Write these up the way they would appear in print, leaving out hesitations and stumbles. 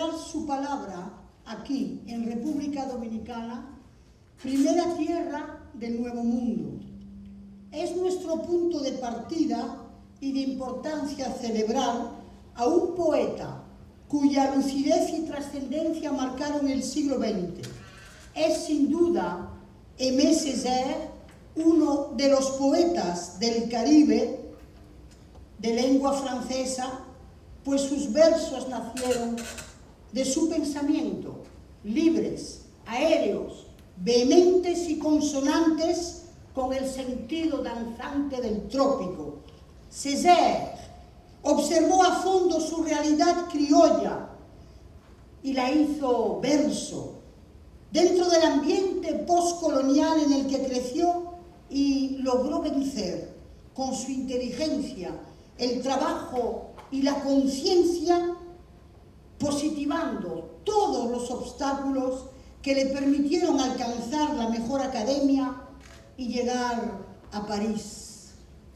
llevar su palabra aquí, en República Dominicana, primera tierra del Nuevo Mundo. Es nuestro punto de partida y de importancia celebrar a un poeta cuya lucidez y trascendencia marcaron el siglo XX. Es sin duda Aimé Césaire, uno de los poetas del Caribe de lengua francesa, pues sus versos nacieron de su pensamiento, libres, aéreos, vehementes y consonantes con el sentido danzante del trópico. Césaire observó a fondo su realidad criolla y la hizo verso dentro del ambiente postcolonial en el que creció y logró vencer con su inteligencia, el trabajo y la conciencia, positivando todos los obstáculos que le permitieron alcanzar la mejor academia y llegar a París,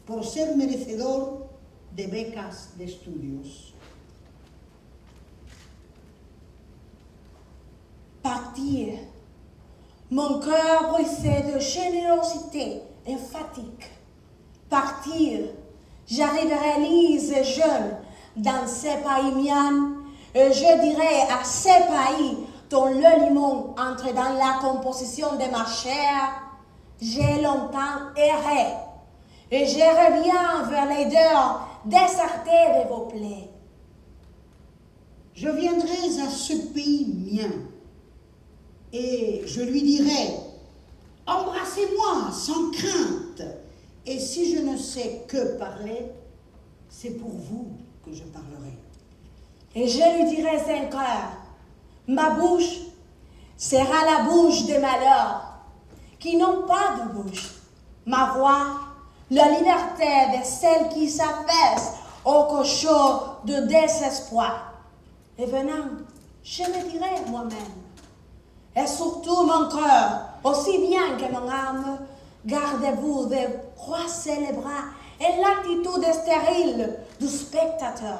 por ser merecedor de becas de estudios. Partir. Mon cœur bruissait de générosité emphatique. Partir. J'arriverai lise et jeune dans ces pays miens et je dirai à ces pays dont le limon entre dans la composition de ma chair, j'ai longtemps erré et je reviens vers les deurs désertées de vos plaies. Je viendrai à ce pays mien et je lui dirai « Embrassez-moi sans crainte ». Et si je ne sais que parler, c'est pour vous que je parlerai. Et je lui dirai encore, ma bouche sera la bouche des malheurs, qui n'ont pas de bouche. Ma voix, la liberté de celles qui s'affaissent au cochon de désespoir. Et venant, je me dirai moi-même. Et surtout mon cœur, aussi bien que mon âme, gardez-vous de croiser les bras et l'attitude stérile du spectateur,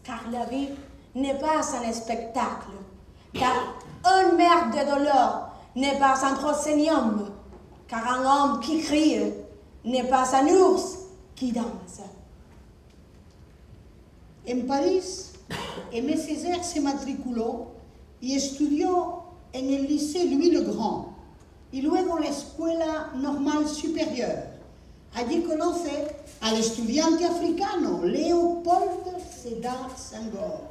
car la vie n'est pas un spectacle, car une mère de douleur n'est pas un proscénium, car un homme qui crie n'est pas un ours qui danse. En París, Aimé Césaire se matriculó y estudió en el Lycée Louis le Grand y luego la Escuela Normal Supérieure. Allí conoce al estudiante africano Léopold Sédar Senghor,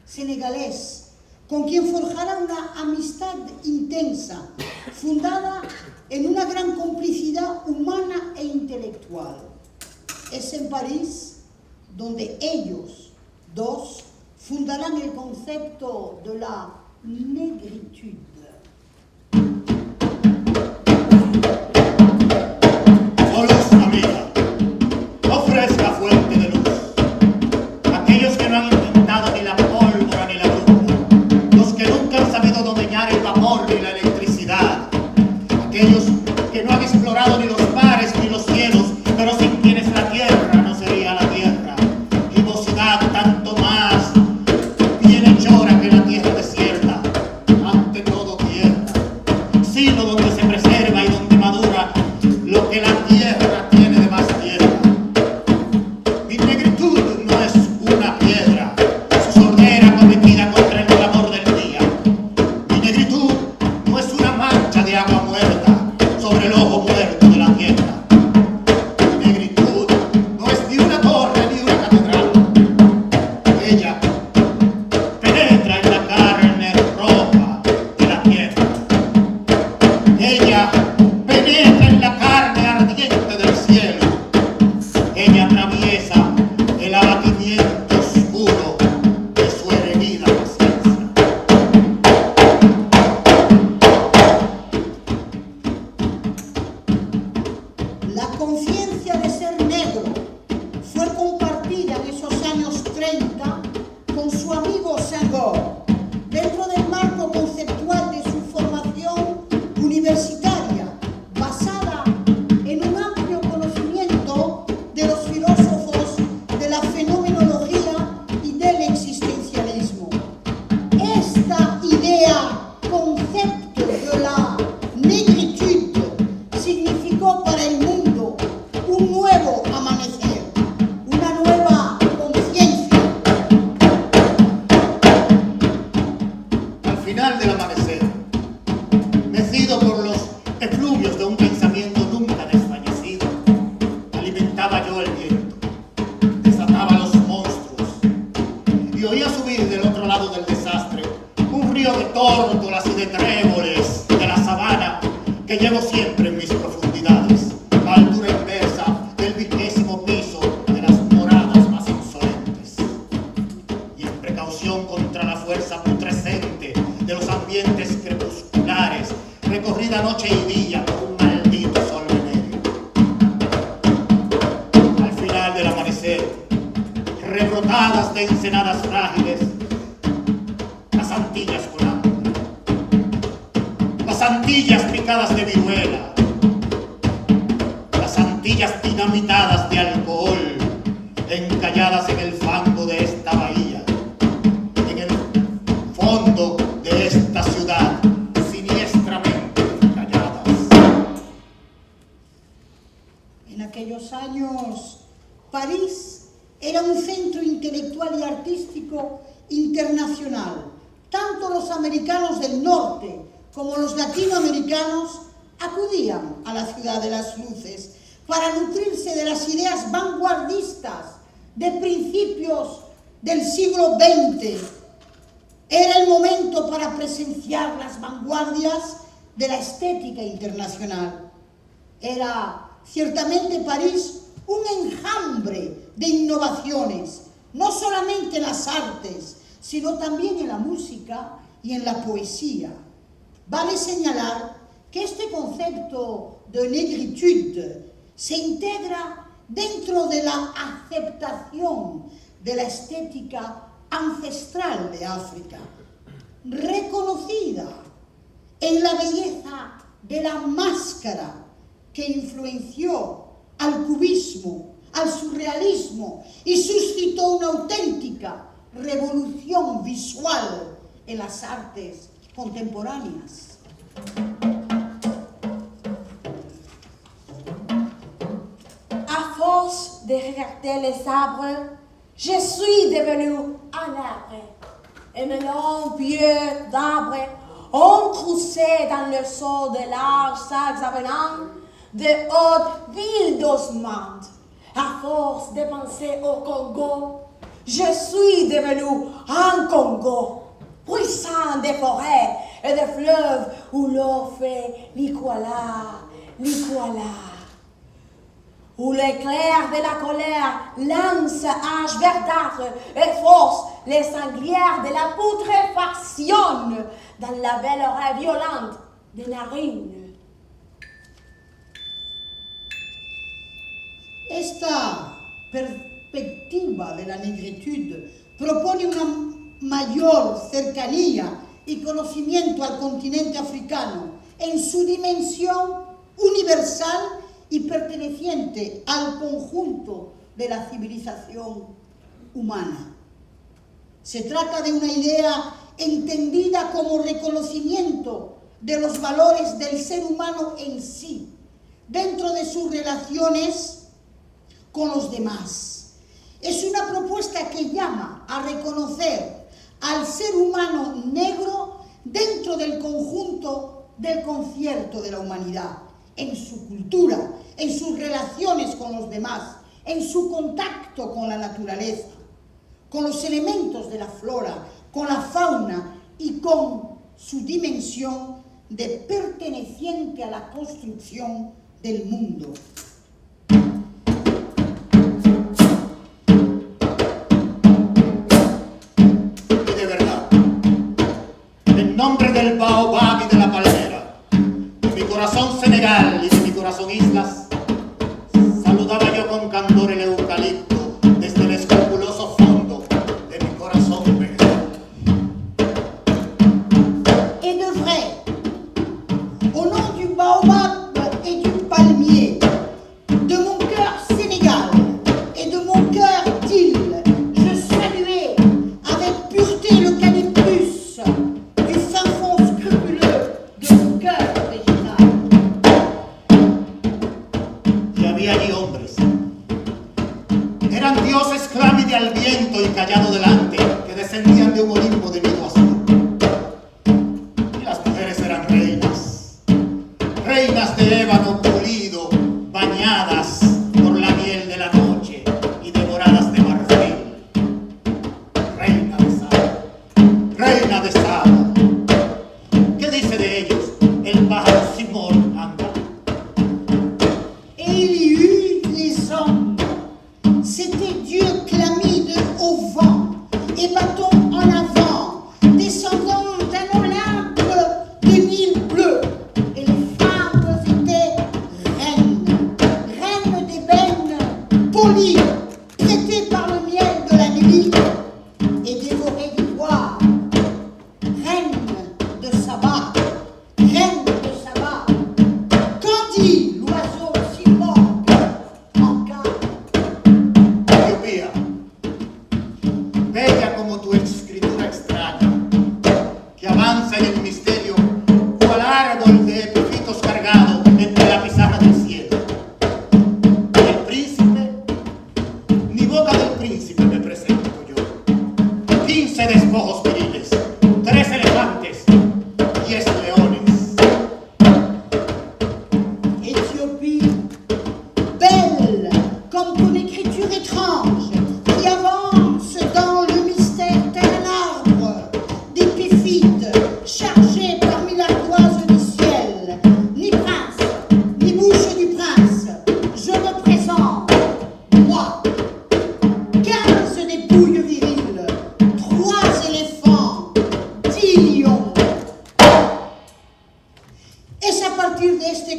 senegalés, con quien forjará una amistad intensa, fundada en una gran complicidad humana e intelectual. Es en París donde ellos dos fundarán el concepto de la negritude. Oh luz amiga, oh fresca fuente de luz, aquellos que no han inventado ni la pólvora ni la brújula, los que nunca han sabido dominar el vapor ni la electricidad, aquellos que no han explorado ni los mares ni los cielos, pero sin quienes la tierra no sería la tierra, y mocidad tanto más bienhechora que la tierra desierta, ante todo tierra, sino donde se preserva y donde madura lo que la tierra tiene de esta idea, concepto de la negritude, significó para el mundo un nuevo amanecer, una nueva conciencia. Al final del amanecer, mecido por los efluvios de un pensamiento nunca desfallecido, alimentaba yo el viento, desataba los monstruos y oía subir del otro lado del desastre un río de tórtolas y de tréboles de la sabana que llevo siempre en mis profundidades, a altura inversa del 20º piso de las moradas más insolentes. Y en precaución contra la fuerza putrescente de los ambientes crepusculares, recorrida noche y día por un maldito sol venéreo. Al final del amanecer, rebrotadas de ensenadas frágiles, las antillas con hambre, las antillas picadas de viruela, las antillas dinamitadas de alcohol, encalladas en el fango de esta bahía, en el fondo de esta ciudad, siniestramente calladas. En aquellos años, París era un centro intelectual y artístico internacional. Tanto los americanos del norte como los latinoamericanos acudían a la ciudad de las luces para nutrirse de las ideas vanguardistas de principios del siglo XX. Era el momento para presenciar las vanguardias de la estética internacional. Era ciertamente París un enjambre de innovaciones, no solamente en las artes, sino también en la música y en la poesía. Vale señalar que este concepto de negritude se integra dentro de la aceptación de la estética ancestral de África, reconocida en la belleza de la máscara que influenció al cubismo, al surrealismo y suscitó una auténtica revolución visual en las artes contemporáneas. À force de regarder les arbres, je suis devenu un arbre. Un long pied d'arbre encroussé dans le sol de larges sacs avenants de hautes villes d'ossements. À force de penser au Congo, je suis devenu un Congo, puissant des forêts et des fleuves où l'eau fait liquala, où l'éclair de la colère lance hache verdâtre et force les sanglières de la putréfaction dans la belle oreille violente des narines. Esta perspectiva de la negritude propone una mayor cercanía y conocimiento al continente africano en su dimensión universal y perteneciente al conjunto de la civilización humana. Se trata de una idea entendida como reconocimiento de los valores del ser humano en sí, dentro de sus relaciones con los demás. Es una propuesta que llama a reconocer al ser humano negro dentro del conjunto del concierto de la humanidad, en su cultura, en sus relaciones con los demás, en su contacto con la naturaleza, con los elementos de la flora, con la fauna y con su dimensión de perteneciente a la construcción del mundo. En nombre del baobab y de la palmera, de mi corazón Senegal y de mi corazón islas, saludaba yo con candor el eucalipto desde el escrupuloso fondo de mi corazón vegetal. Et de vrai, au nom du baobab et du palmier, de mon cœur Sénégal et de mon cœur d'île, je saluais avec pureté l'eucalyptus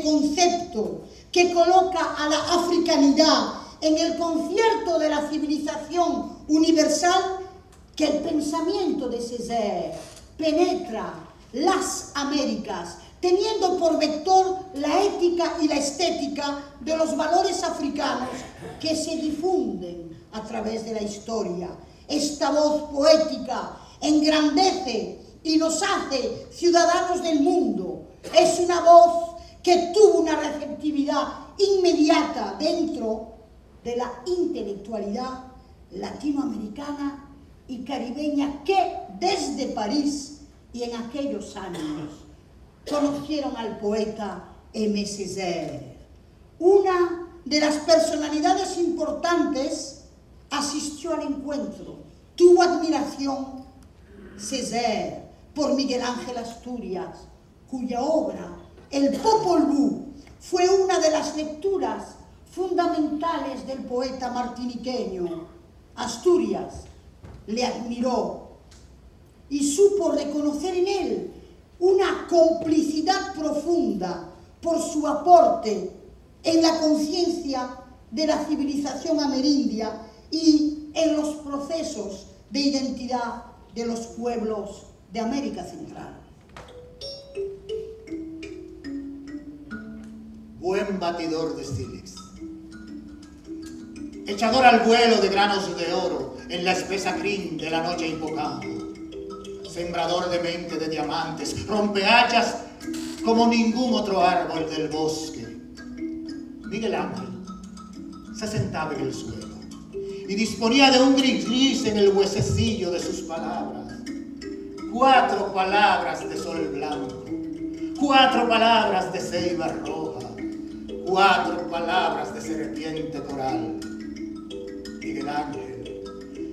concepto que coloca a la africanidad en el concierto de la civilización universal, que el pensamiento de Césaire penetra las Américas, teniendo por vector la ética y la estética de los valores africanos que se difunden a través de la historia. Esta voz poética engrandece y nos hace ciudadanos del mundo. Es una voz que tuvo una receptividad inmediata dentro de la intelectualidad latinoamericana y caribeña, que desde París y en aquellos años conocieron al poeta Aimé Césaire. Una de las personalidades importantes asistió al encuentro. Tuvo admiración Césaire por Miguel Ángel Asturias, cuya obra, el Popol Vuh, fue una de las lecturas fundamentales del poeta martiniqueño. Asturias le admiró y supo reconocer en él una complicidad profunda por su aporte en la conciencia de la civilización amerindia y en los procesos de identidad de los pueblos de América Central. Buen batidor de sílex, echador al vuelo de granos de oro en la espesa crin de la noche invocando, sembrador de mente de diamantes, rompehachas como ningún otro árbol del bosque. Miguel Ángel se sentaba en el suelo y disponía de un gris en el huesecillo de sus palabras. 4 palabras de sol blanco, 4 palabras de ceiba roja, 4 palabras de serpiente coral. Miguel Ángel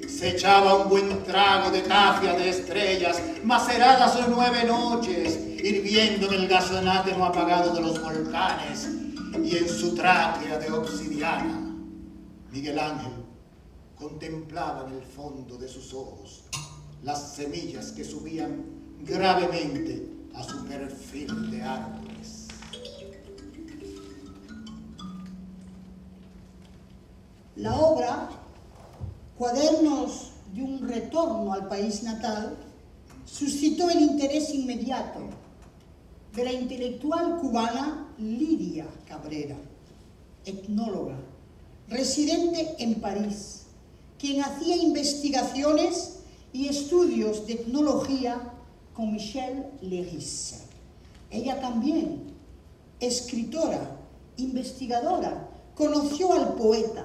se echaba un buen trago de tafia de estrellas, maceradas en 9 noches, hirviendo en el gasonate no apagado de los volcanes y en su tráquea de obsidiana. Miguel Ángel contemplaba en el fondo de sus ojos las semillas que subían gravemente a su perfil de árboles. La obra, Cuadernos de un retorno al país natal, suscitó el interés inmediato de la intelectual cubana Lidia Cabrera, etnóloga, residente en París, quien hacía investigaciones y estudios de etnología con Michel Léris. Ella también, escritora, investigadora, conoció al poeta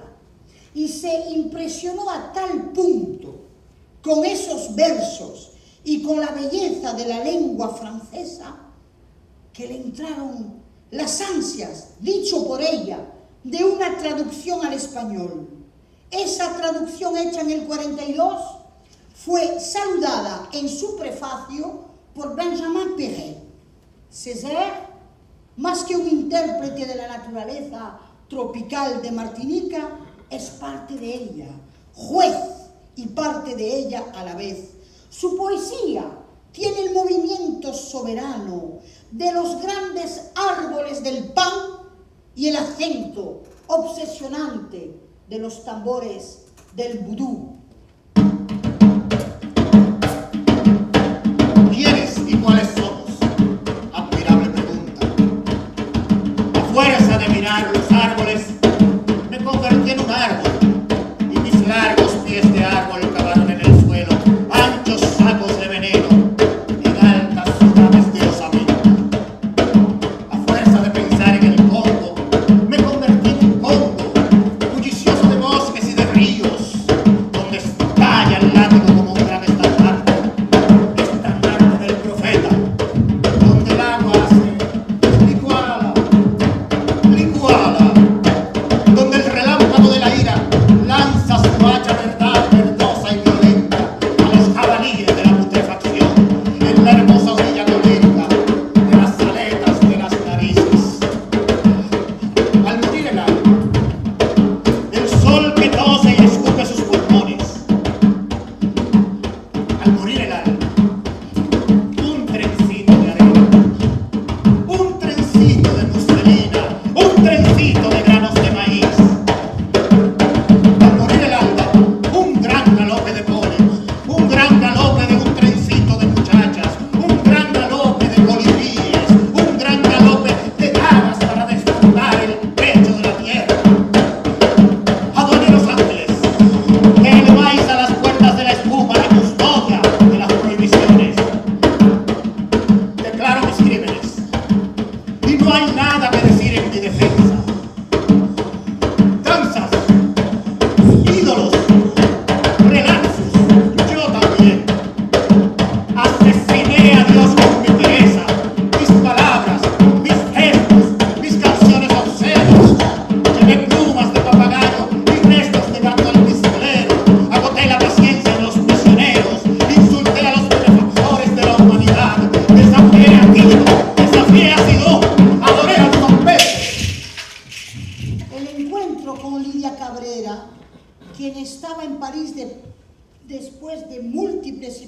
y se impresionó a tal punto con esos versos y con la belleza de la lengua francesa que le entraron las ansias, dicho por ella, de una traducción al español. Esa traducción hecha en el 42 fue saludada en su prefacio por Benjamin Péret. Césaire, más que un intérprete de la naturaleza tropical de Martinica, es parte de ella, juez y parte de ella a la vez. Su poesía tiene el movimiento soberano de los grandes árboles del pan y el acento obsesionante de los tambores del vudú. ¿Quiénes y cuáles somos? Admirable pregunta. A fuerza de mirar los árboles, me convertí en un árbol, y mis largos pies de árbol cavaron en el suelo anchos sacos de veneno en altas ramas de osamenta. A fuerza de pensar en el Congo, me convertí en un Congo, bullicioso de bosques y de ríos, donde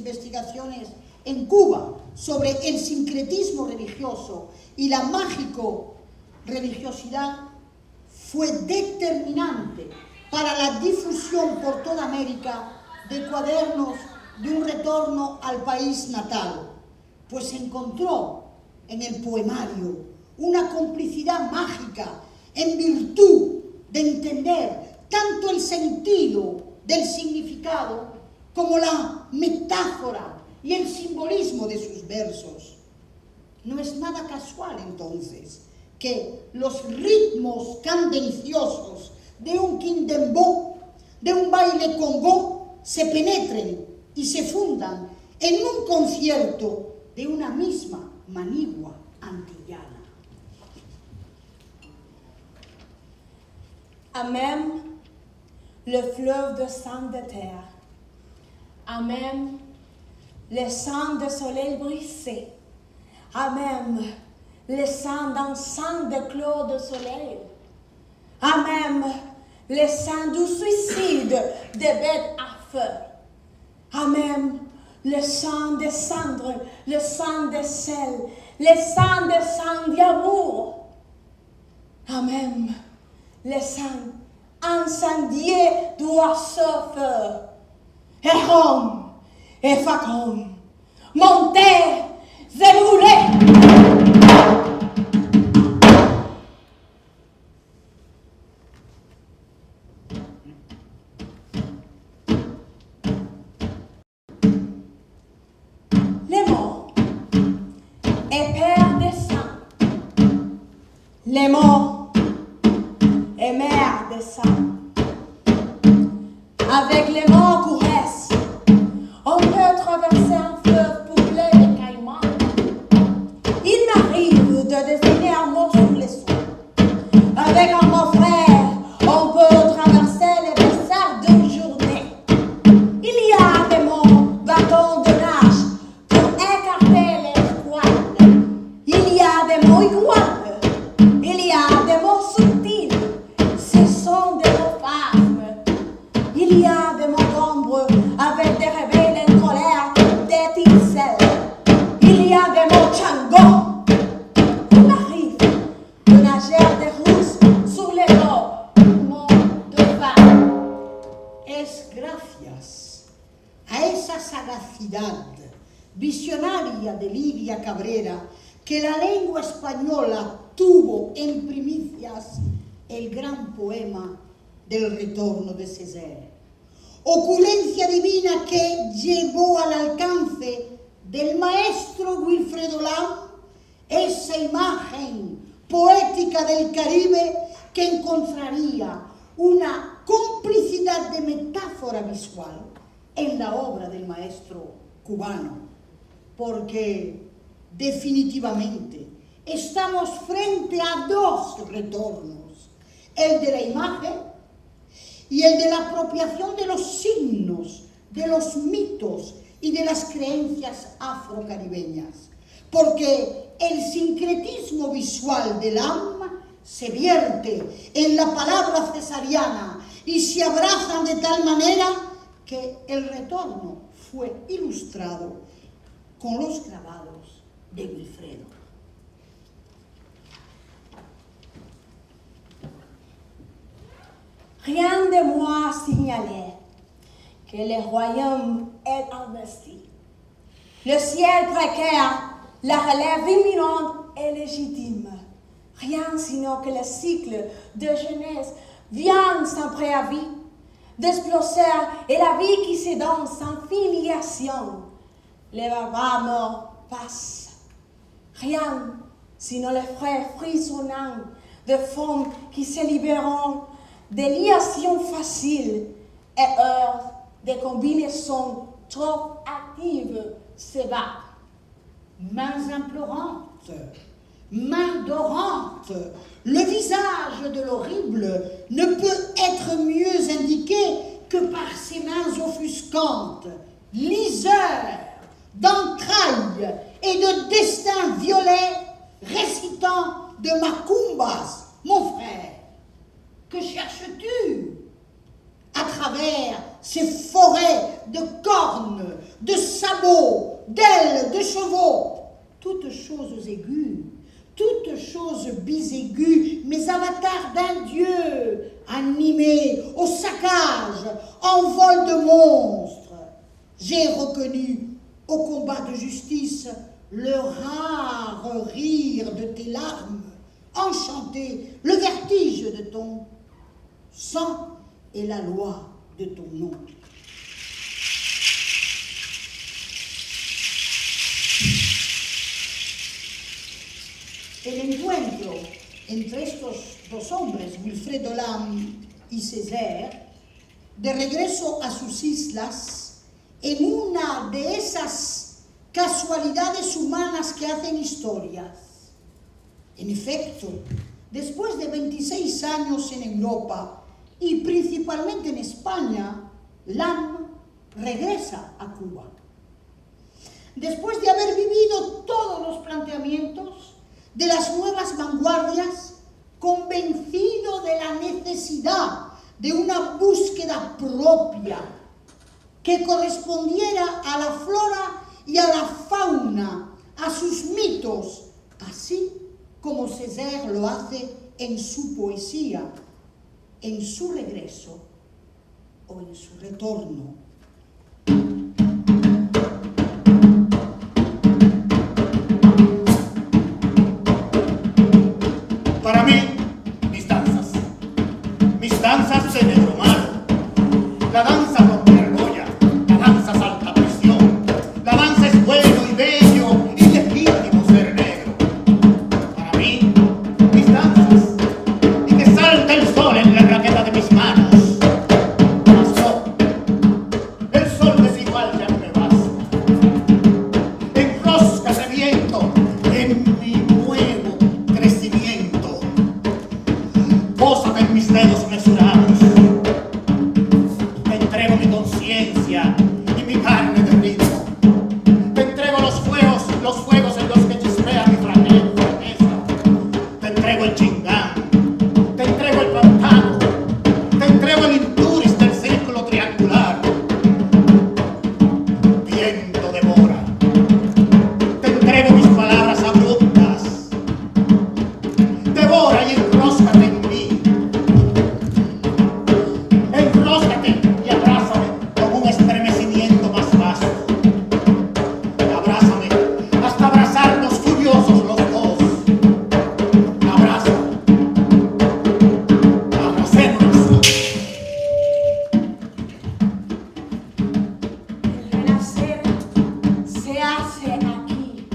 investigaciones en Cuba sobre el sincretismo religioso y la mágico-religiosidad, fue determinante para la difusión por toda América de cuadernos de un retorno al país natal, pues encontró en el poemario una complicidad mágica en virtud de entender tanto el sentido del significado como la metáfora y el simbolismo de sus versos. No es nada casual, entonces, que los ritmos cadenciosos de un quindembó, de un baile congó, se penetren y se fundan en un concierto de una misma manigua antillana. À même le fleuve de sang de terre, à même le sang de soleil brisé, à même le sang d'un sang de clos de soleil, à même le sang du suicide des bêtes à feu, à même le sang des cendres, le sang des sel, le sang des sang d'amour, à même le sang incendié d'oiseaux feu, et Rome, et Facom, montez et brûlez. Les mots est père des saints, les mots est mère des saints. Avec les mots courresses, on peut traverser un fleuve peuplé de caïmans. Il m'arrive de dessiner un mot sur les sons. Avec un mot frère, on peut traverser les desserts d'une journée. Il y a des mots bâtons de nage pour écarter les squales. Il y a des mots iguales. Il y a des mots subtils. Ce sont des mots phasmes. Il y a des mots d'ombre avec des réveils en colère, des tincelles. Il y a des mots chango. Il m'arrive de nager des rousses sur les bords, mots de femme. Es gracias a esa sagacidad visionaria de Lidia Cabrera que la lengua española tuvo en primicias el gran poema del retorno de Césaire. Ocurrencia divina que llevó al alcance del maestro Wilfredo Lam esa imagen poética del Caribe que encontraría una complicidad de metáfora visual en la obra del maestro cubano, porque definitivamente estamos frente a dos retornos, el de la imagen y el de la apropiación de los signos, de los mitos y de las creencias afrocaribeñas, porque el sincretismo visual del Lam se vierte en la palabra cesariana y se abrazan de tal manera que el retorno fue ilustrado con los grabados de Wilfredo. Rien de moi signalait que le royaume est investi. Le ciel précaire, la relève imminente et légitime. Rien sinon que le cycle de jeunesse vient sans préavis, d'exploser et la vie qui se donne sans filiation. Les barbares morts passent. Rien sinon les frais frissonnants de femmes qui se libéreront des liations faciles et heures de combinaisons trop actives se battent. Mains implorantes, mains dorantes, le visage de l'horrible ne peut être mieux indiqué que par ses mains offusquantes, liseurs d'entrailles et de destins violets, récitant de macumbas, mon frère. Que cherches-tu? à travers ces forêts de cornes, de sabots, d'ailes, de chevaux, toutes choses aiguës, toutes choses bisaiguës, mes avatars d'un dieu, animés au saccage, en vol de monstres. J'ai reconnu au combat de justice le rare rire de tes larmes, enchanté, le vertige de ton sang et la loi de ton nom. El encuentro entre estos dos hombres, Wilfredo Lam y Césaire, de regreso a sus islas, en una de esas casualidades humanas que hacen historias. En efecto, después de 26 años en Europa y principalmente en España, Lam regresa a Cuba. Después de haber vivido todos los planteamientos de las nuevas vanguardias, convencido de la necesidad de una búsqueda propia que correspondiera a la flora y a la fauna, a sus mitos, así como Césaire lo hace en su poesía, en su regreso o en su retorno. Para mí, mis danzas de negro malo, la danza rompe argolla, la danza salta presión, la danza es bueno y bello y legítimo ser negro. Para mí, mis danzas, y que salta el sol en la raqueta de mis manos. Mas no, el sol desigual ya no me basta. Enrosca de viento en mi nuevo crecimiento. Pósate en mis dedos mesurados. Te entrego mi conciencia y mi carne de ritmo. Te entrego los fuegos en los que chispea mi franqueza. Te entrego el chingán. Te entrego el pantano. Te entrego el inturis del círculo triangular. Viento devora. Te entrego mis palabras abruptas. Devora y enróscate en mí. Enróscate y abrázame con un estremecimiento más vasto. Abrázame hasta abrazarnos furiosos los dos. Abrázame. Abracémonos. El renacer se hace aquí,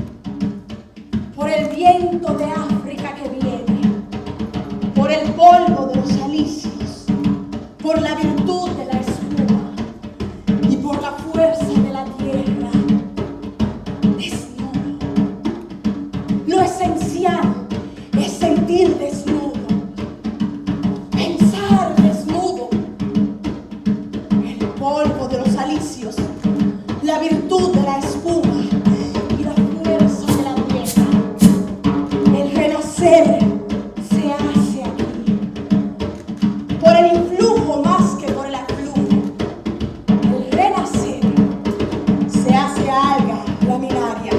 por el viento de África que viene, por el polvo de los alisios, por la virtud de la espuma y por la fuerza de la tierra. Desnudo. Lo esencial es sentir desnudo, pensar desnudo. El polvo de los alisios, la virtud de la espuma y la fuerza de la tierra. El renacer se hace aquí, por el influjo más que por el aflujo. El renacer se hace alga laminaria.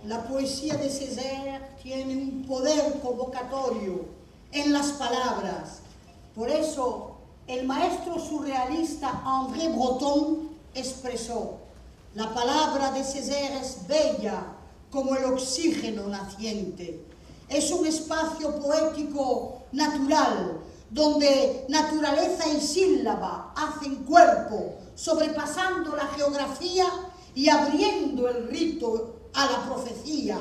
La poesía de Césaire tiene un poder convocatorio en las palabras. Por eso, el maestro surrealista André Breton expresó: la palabra de Césaire es bella como el oxígeno naciente. Es un espacio poético natural, donde naturaleza y sílaba hacen cuerpo, sobrepasando la geografía y abriendo el rito a la profecía,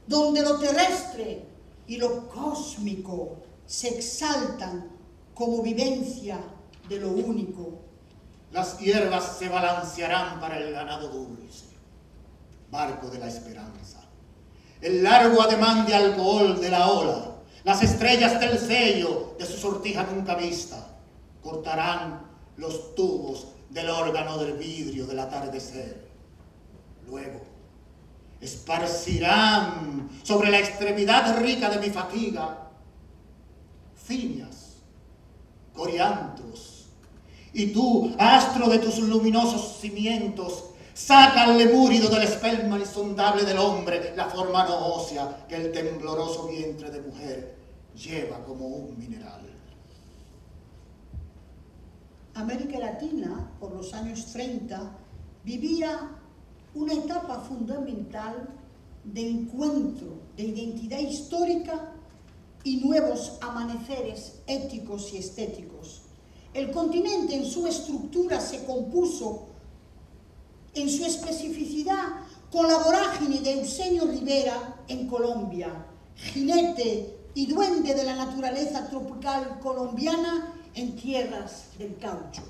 donde lo terrestre y lo cósmico se exaltan como vivencia de lo único. Las hierbas se balancearán para el ganado dulce, barco de la esperanza. El largo ademán de alcohol de la ola, las estrellas del sello de su sortija nunca vista, cortarán los tubos del órgano del vidrio del atardecer. Luego, esparcirán sobre la extremidad rica de mi fatiga cinias Coriantros. Y tú, astro de tus luminosos cimientos, saca al lemúrido del esperma insondable del hombre la forma no ósea que el tembloroso vientre de mujer lleva como un mineral. América Latina, por los años 30, vivía una etapa fundamental de encuentro, de identidad histórica y nuevos amaneceres éticos y estéticos. El continente en su estructura se compuso, en su especificidad, con la vorágine de Eugenio Rivera en Colombia, jinete y duende de la naturaleza tropical colombiana en tierras del caucho.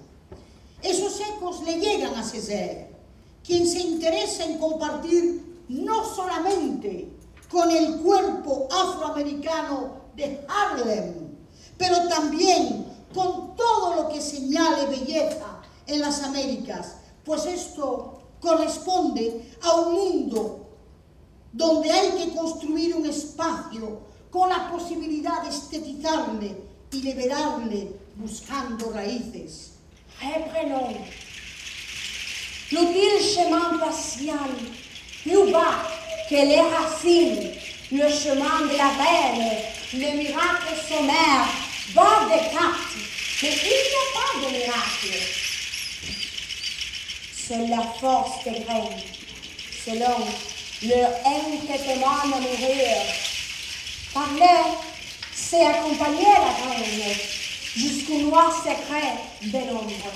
Esos ecos le llegan a Césaire, quien se interesa en compartir no solamente con el cuerpo afroamericano de Harlem, pero también con todo lo que señale belleza en las Américas, pues esto corresponde a un mundo donde hay que construir un espacio con la posibilidad de estetizarle y liberarle buscando raíces. Reprenons. L'utile chemin patient, plus bas que les racines, le chemin de la veine, le miracle sommaire, va Descartes, mais il n'y a pas de miracle. Seule la force des graines, selon leur entêtement à mourir. Parler, c'est accompagner la graine jusqu'au noir secret de l'ombre.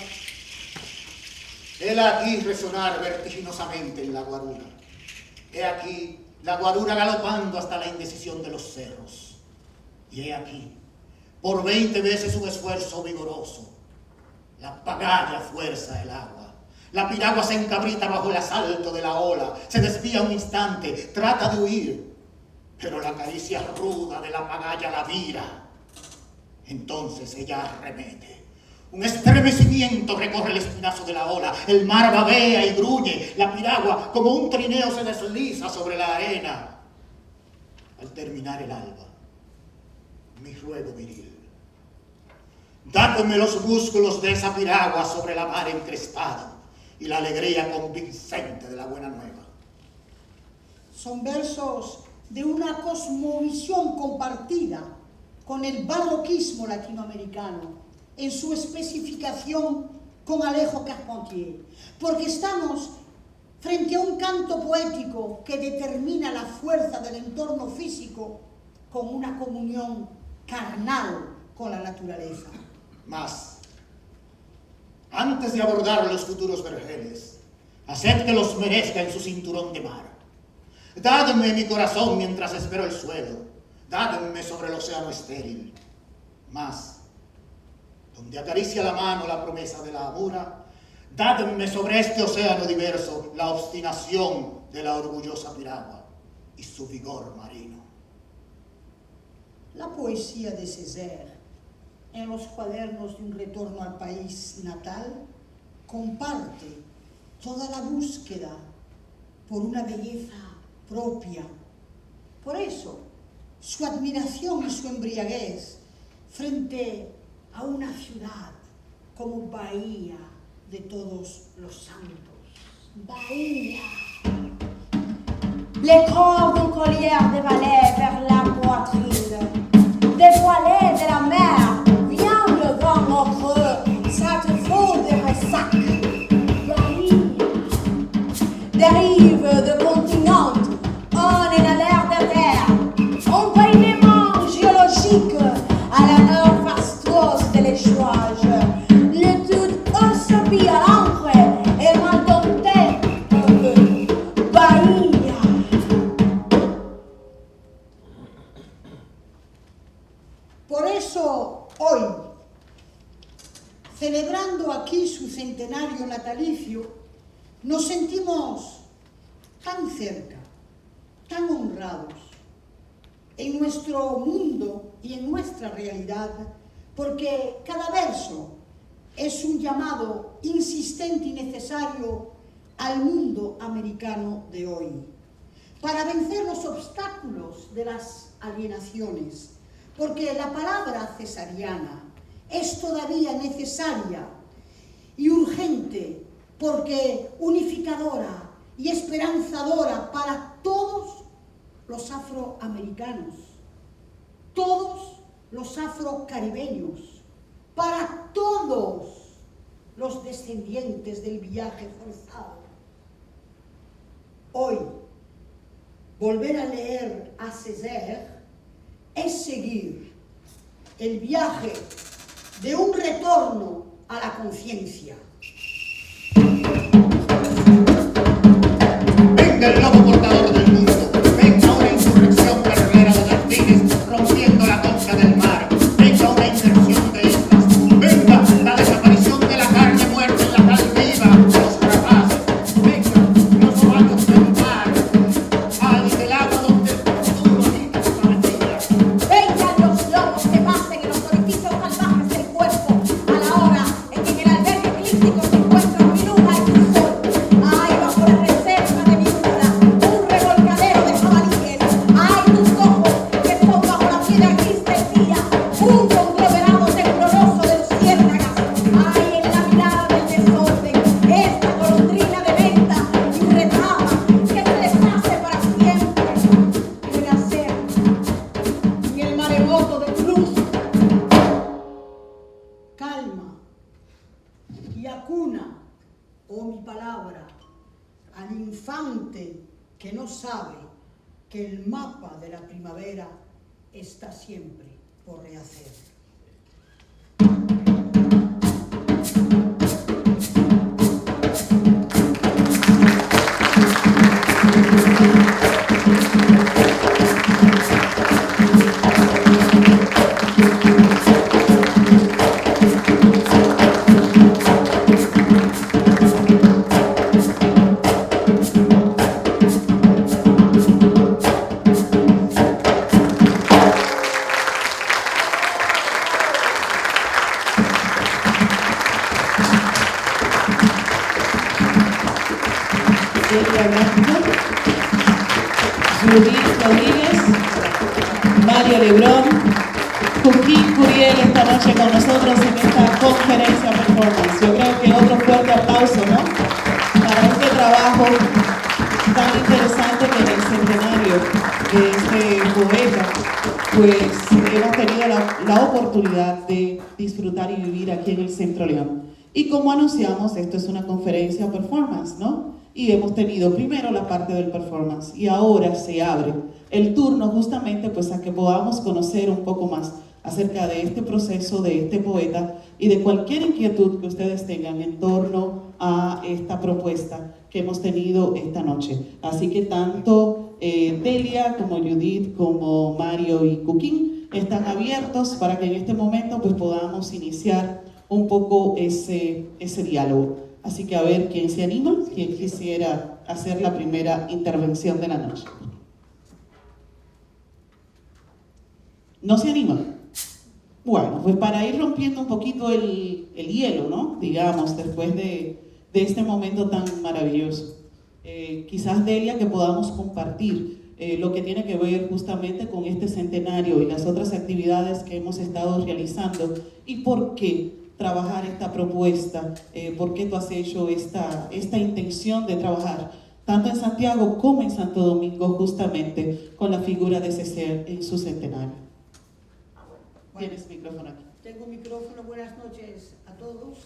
Hela aquí resonar vertiginosamente en la guarura. He aquí la guarura galopando hasta la indecisión de los cerros. Y he aquí, por 20 veces un esfuerzo vigoroso, la pagaya fuerza el agua. La piragua se encabrita bajo el asalto de la ola, se desvía un instante, trata de huir, pero la caricia ruda de la pagaya la vira. Entonces ella arremete. Un estremecimiento recorre el espinazo de la ola, el mar babea y gruñe, la piragua como un trineo se desliza sobre la arena. Al terminar el alba, mi ruego viril, dádme los músculos de esa piragua sobre la mar encrespada y la alegría convincente de la buena nueva. Son versos de una cosmovisión compartida con el barroquismo latinoamericano, en su especificación con Alejo Carpentier, porque estamos frente a un canto poético que determina la fuerza del entorno físico con una comunión carnal con la naturaleza. Mas, antes de abordar los futuros vergeles, haced que los merezca en su cinturón de mar. Dadme mi corazón mientras espero el suelo, dadme sobre el océano estéril. Mas, donde acaricia la mano la promesa de la amura, dadme sobre este océano diverso la obstinación de la orgullosa piragua y su vigor marino. La poesía de Césaire, en los cuadernos de un retorno al país natal, comparte toda la búsqueda por una belleza propia. Por eso, su admiración y su embriaguez frente a una ciudad como Bahía de Todos los Santos. Bahia. Les corps d'une collière dévalaient vers la poitrine. Dévoilés de la mer, vient le vent au creux, cette faute de ressac. Bahia. Dérive de continent, on est dans l'air de terre. Envoyement géologique à la heure fastueuse de l'échouage. L'étude ossopie à l'encre et mal domptée. Bahia. Por eso, hoy, celebrando aquí su centenario natalicio, nos sentimos tan cerca, tan honrados en nuestro mundo y en nuestra realidad, porque cada verso es un llamado insistente y necesario al mundo americano de hoy, para vencer los obstáculos de las alienaciones, porque la palabra cesariana es todavía necesaria y urgente porque unificadora y esperanzadora para todos los afroamericanos, todos los afrocaribeños, para todos los descendientes del viaje forzado. Hoy, volver a leer a Césaire es seguir el viaje de un retorno a la conciencia. Venga el lobo portador del mundo, venga una insurrección guerrera de delfines rompiendo la concha del mar, venga una inserción de islas, venga la desaparición de la carne muerta en la sal viva, los carapaces, venga los ovalos del mar, al del agua donde el futuro habita su partida. Vengan los lobos que pasen en los orificios salvajes del cuerpo a la hora en que en el albergue eclíptico se encuentran mi luna y tu sol. Ay, bajo la reserva de mi luna, un revolcadero de jabalíes. Ay, tus ojos que son bajo la piedra gris del día, un conglomerado tembloroso de luciérnagas. Ay, en la mirada del desorden, esta golondrina de venta y retama que se deshace para siempre. Renacer y el maremoto de luz. Calma y acuna, oh mi palabra, al infante que no sabe que el mapa de la primavera está siempre por rehacer. Delia Blanco, Judith Rodríguez, Mario Lebrón, Joaquín Curiel esta noche con nosotros en esta conferencia performance. Yo creo que otro fuerte aplauso, ¿no? Para este trabajo tan interesante que en el centenario de este poeta, pues hemos tenido la oportunidad de disfrutar y vivir aquí en el Centro León. Y como anunciamos, esto es una conferencia performance, ¿no? Y hemos tenido primero la parte del performance y ahora se abre el turno justamente pues a que podamos conocer un poco más acerca de este proceso, de este poeta y de cualquier inquietud que ustedes tengan en torno a esta propuesta que hemos tenido esta noche. Así que tanto Delia como Judith como Mario y Joaquín están abiertos para que en este momento pues podamos iniciar un poco ese diálogo. Así que a ver quién se anima, quién quisiera hacer la primera intervención de la noche. ¿No se anima? Bueno, pues para ir rompiendo un poquito el hielo, ¿no? Digamos, después de este momento tan maravilloso. Quizás, Delia, que podamos compartir lo que tiene que ver justamente con este centenario y las otras actividades que hemos estado realizando y por qué trabajar esta propuesta, por qué tú has hecho esta intención de trabajar tanto en Santiago como en Santo Domingo justamente con la figura de Césaire en su centenario. Tienes micrófono aquí. Tengo micrófono, buenas noches a todos.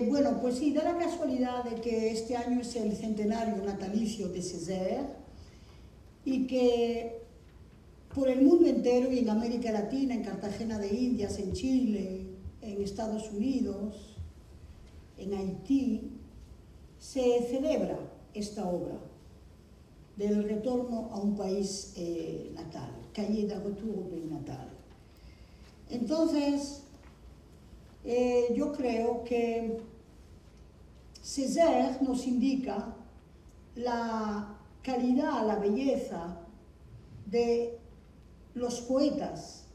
Bueno, pues sí, da la casualidad de que este año es el centenario natalicio de Césaire y que por el mundo entero y en América Latina, en Cartagena de Indias, en Chile, en Estados Unidos, en Haití, se celebra esta obra del retorno a un país natal, Cahiers de retour au pays natal. Entonces, yo creo que Césaire nos indica la calidad, la belleza de los poetas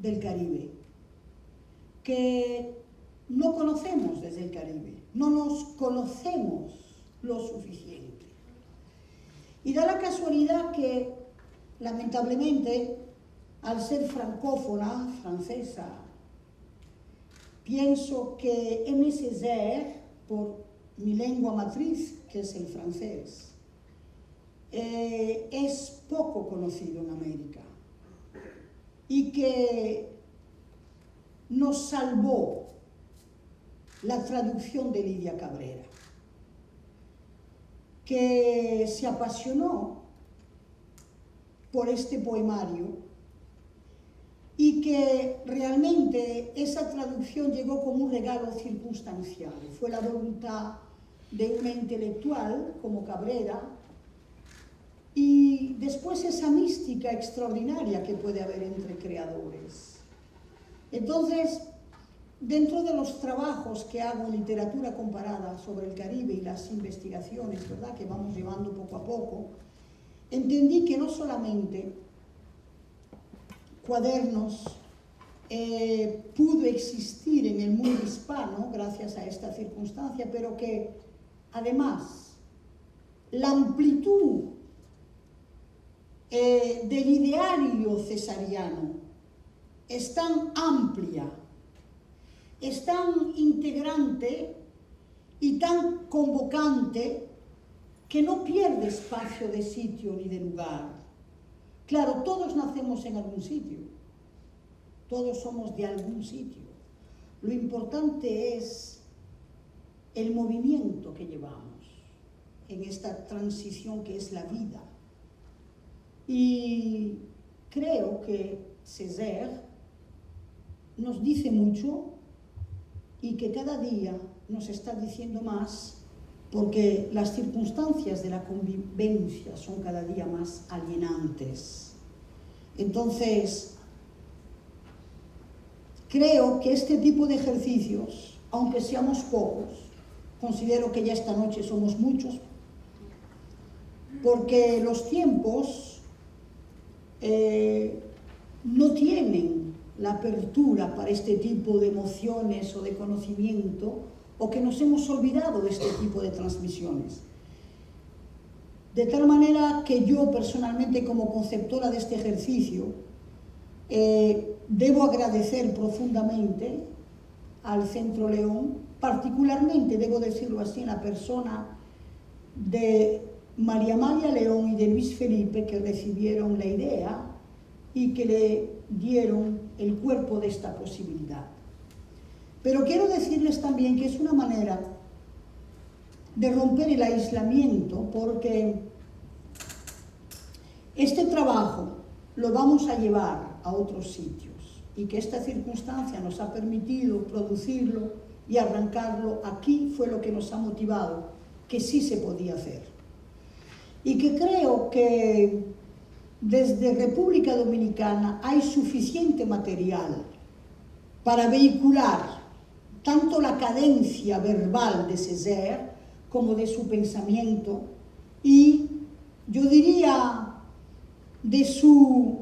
del Caribe, que no conocemos desde el Caribe, no nos conocemos lo suficiente. Y da la casualidad que, lamentablemente, al ser francófona, francesa, pienso que Aimé Césaire, por mi lengua matriz, que es el francés, es poco conocido en América y que nos salvó la traducción de Lidia Cabrera, que se apasionó por este poemario y que realmente esa traducción llegó como un regalo circunstancial. Fue la voluntad de una intelectual como Cabrera y después esa mística extraordinaria que puede haber entre creadores. Entonces, dentro de los trabajos que hago en literatura comparada sobre el Caribe y las investigaciones, ¿verdad?, que vamos llevando poco a poco, entendí que no solamente Cuadernos pudo existir en el mundo hispano gracias a esta circunstancia, pero que además la amplitud del ideario cesariano es tan amplia, es tan integrante y tan convocante que no pierde espacio de sitio ni de lugar. Claro, todos nacemos en algún sitio, todos somos de algún sitio. Lo importante es el movimiento que llevamos en esta transición que es la vida. Y creo que Césaire nos dice mucho y que cada día nos está diciendo más, porque las circunstancias de la convivencia son cada día más alienantes. Entonces, creo que este tipo de ejercicios, aunque seamos pocos, considero que ya esta noche somos muchos, porque los tiempos no tienen la apertura para este tipo de emociones o de conocimiento, o que nos hemos olvidado de este tipo de transmisiones. De tal manera que yo personalmente, como conceptora de este ejercicio, debo agradecer profundamente al Centro León, particularmente, debo decirlo así, en la persona de María Amalia León y de Luis Felipe, que recibieron la idea y que le dieron el cuerpo de esta posibilidad. Pero quiero decirles también que es una manera de romper el aislamiento, porque este trabajo lo vamos a llevar a otros sitios y que esta circunstancia nos ha permitido producirlo y arrancarlo aquí fue lo que nos ha motivado, que sí se podía hacer. Y que creo que desde República Dominicana hay suficiente material para vehicular tanto la cadencia verbal de Césaire como de su pensamiento y, yo diría, de su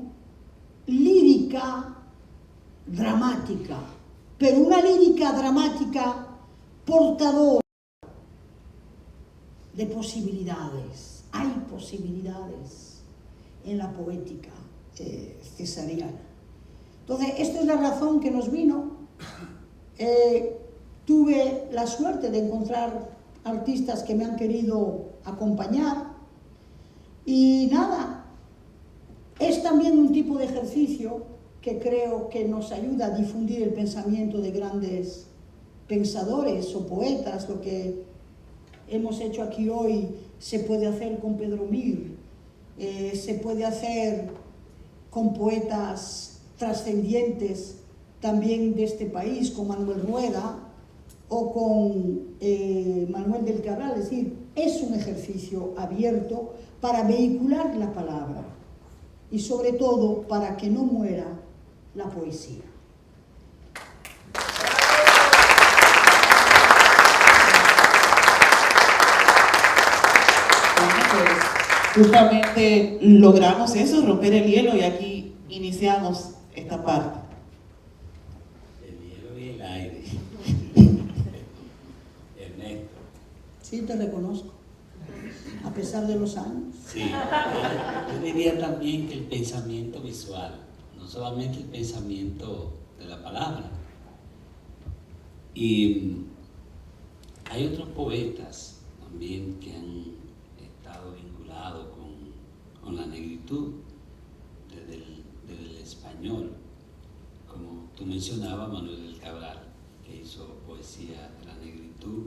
lírica dramática, pero una lírica dramática portadora de posibilidades. Hay posibilidades en la poética cesariana. Entonces, esta es la razón que nos vino. Tuve la suerte de encontrar artistas que me han querido acompañar y nada, es también un tipo de ejercicio que creo que nos ayuda a difundir el pensamiento de grandes pensadores o poetas. Lo que hemos hecho aquí hoy se puede hacer con Pedro Mir, se puede hacer con poetas trascendientes también de este país, con Manuel Rueda o con Manuel del Cabral. Es decir, es un ejercicio abierto para vehicular la palabra y sobre todo para que no muera la poesía. Justamente logramos eso, romper el hielo, y aquí iniciamos esta parte. El aire. Ernesto. Sí, te reconozco, a pesar de los años. Sí. Yo diría también que el pensamiento visual, no solamente el pensamiento de la palabra, Y hay otros poetas también que han estado vinculados con la negritud desde el español, como tú mencionabas, Manuel del Cabral, que hizo poesía de la negritud,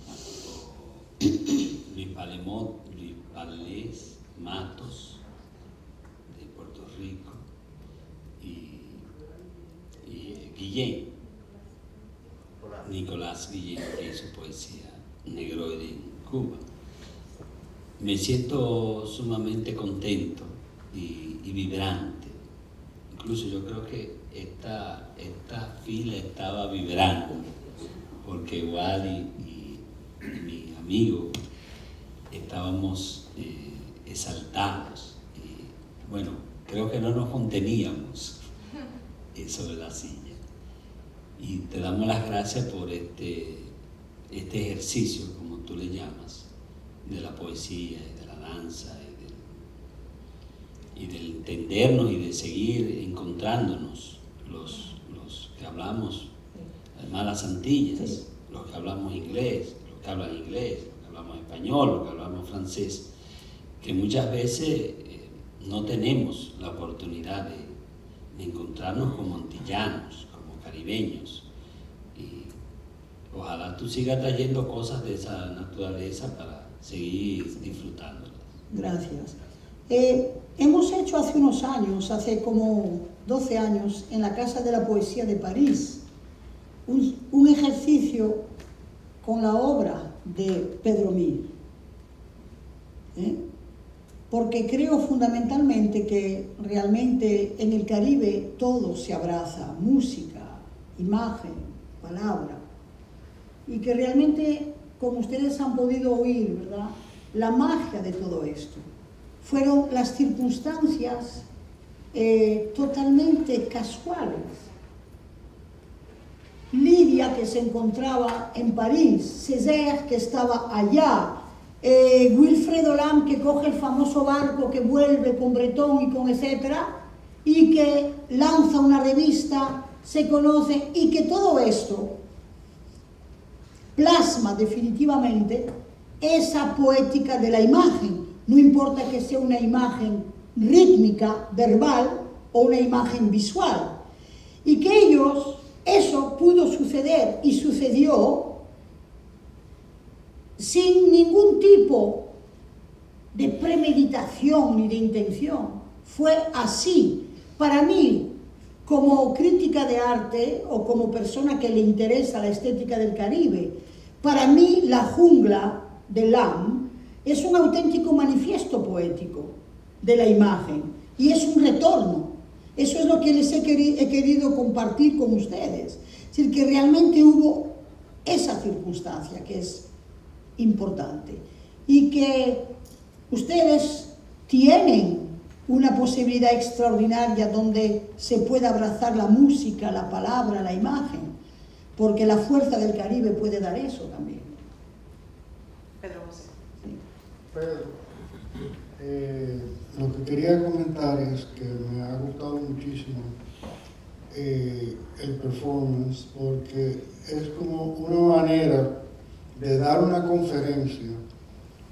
o Luis Palés Matos, de Puerto Rico, y Guillén, Nicolás Guillén, que hizo poesía negroide en Cuba. Me siento sumamente contento y vibrante. Incluso yo creo que esta fila estaba vibrando, porque Wally y mi amigo estábamos exaltados. Y bueno, creo que no nos conteníamos sobre la silla. Y te damos las gracias por este ejercicio, como tú le llamas, de la poesía y de la danza y del entendernos y de seguir encontrándonos los que hablamos, además las Antillas, los que hablamos inglés, los que hablan inglés, los que hablamos español, los que hablamos francés, que muchas veces no tenemos la oportunidad de encontrarnos como antillanos, como caribeños. Y ojalá tú sigas trayendo cosas de esa naturaleza para seguir disfrutándolas. Gracias. Hemos hecho hace unos años, hace como 12 años, en la Casa de la Poesía de París, un ejercicio con la obra de Pedro Mir. Porque creo fundamentalmente que realmente en el Caribe todo se abraza, música, imagen, palabra, y que realmente, como ustedes han podido oír, ¿verdad?, la magia de todo esto fueron las circunstancias totalmente casuales. Lidia, que se encontraba en París, Césaire, que estaba allá, Wilfredo Lam, que coge el famoso barco que vuelve con Bretón y con etcétera, y que lanza una revista, se conoce, y que todo esto plasma definitivamente esa poética de la imagen. No importa que sea una imagen rítmica, verbal, o una imagen visual. Y que eso pudo suceder y sucedió sin ningún tipo de premeditación ni de intención. Fue así. Para mí, como crítica de arte o como persona que le interesa la estética del Caribe, para mí la jungla de Lam es un auténtico manifiesto poético de la imagen y es un retorno. Eso es lo que les he querido compartir con ustedes. Es decir, que realmente hubo esa circunstancia que es importante y que ustedes tienen una posibilidad extraordinaria donde se pueda abrazar la música, la palabra, la imagen, porque la fuerza del Caribe puede dar eso también. Pedro José. Sí. Pedro, lo que quería comentar es que me ha gustado muchísimo el performance, porque es como una manera de dar una conferencia,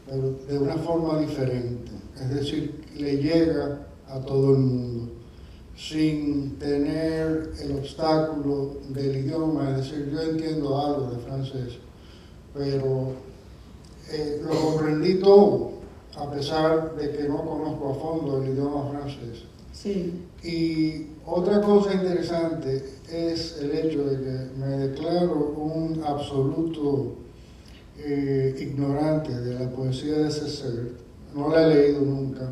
pero de una forma diferente. Es decir, le llega a todo el mundo, sin tener el obstáculo del idioma. Es decir, yo entiendo algo de francés, pero lo comprendí todo, a pesar de que no conozco a fondo el idioma francés. Sí. Y otra cosa interesante es el hecho de que me declaro un absoluto ignorante de la poesía de Césaire. No la he leído nunca,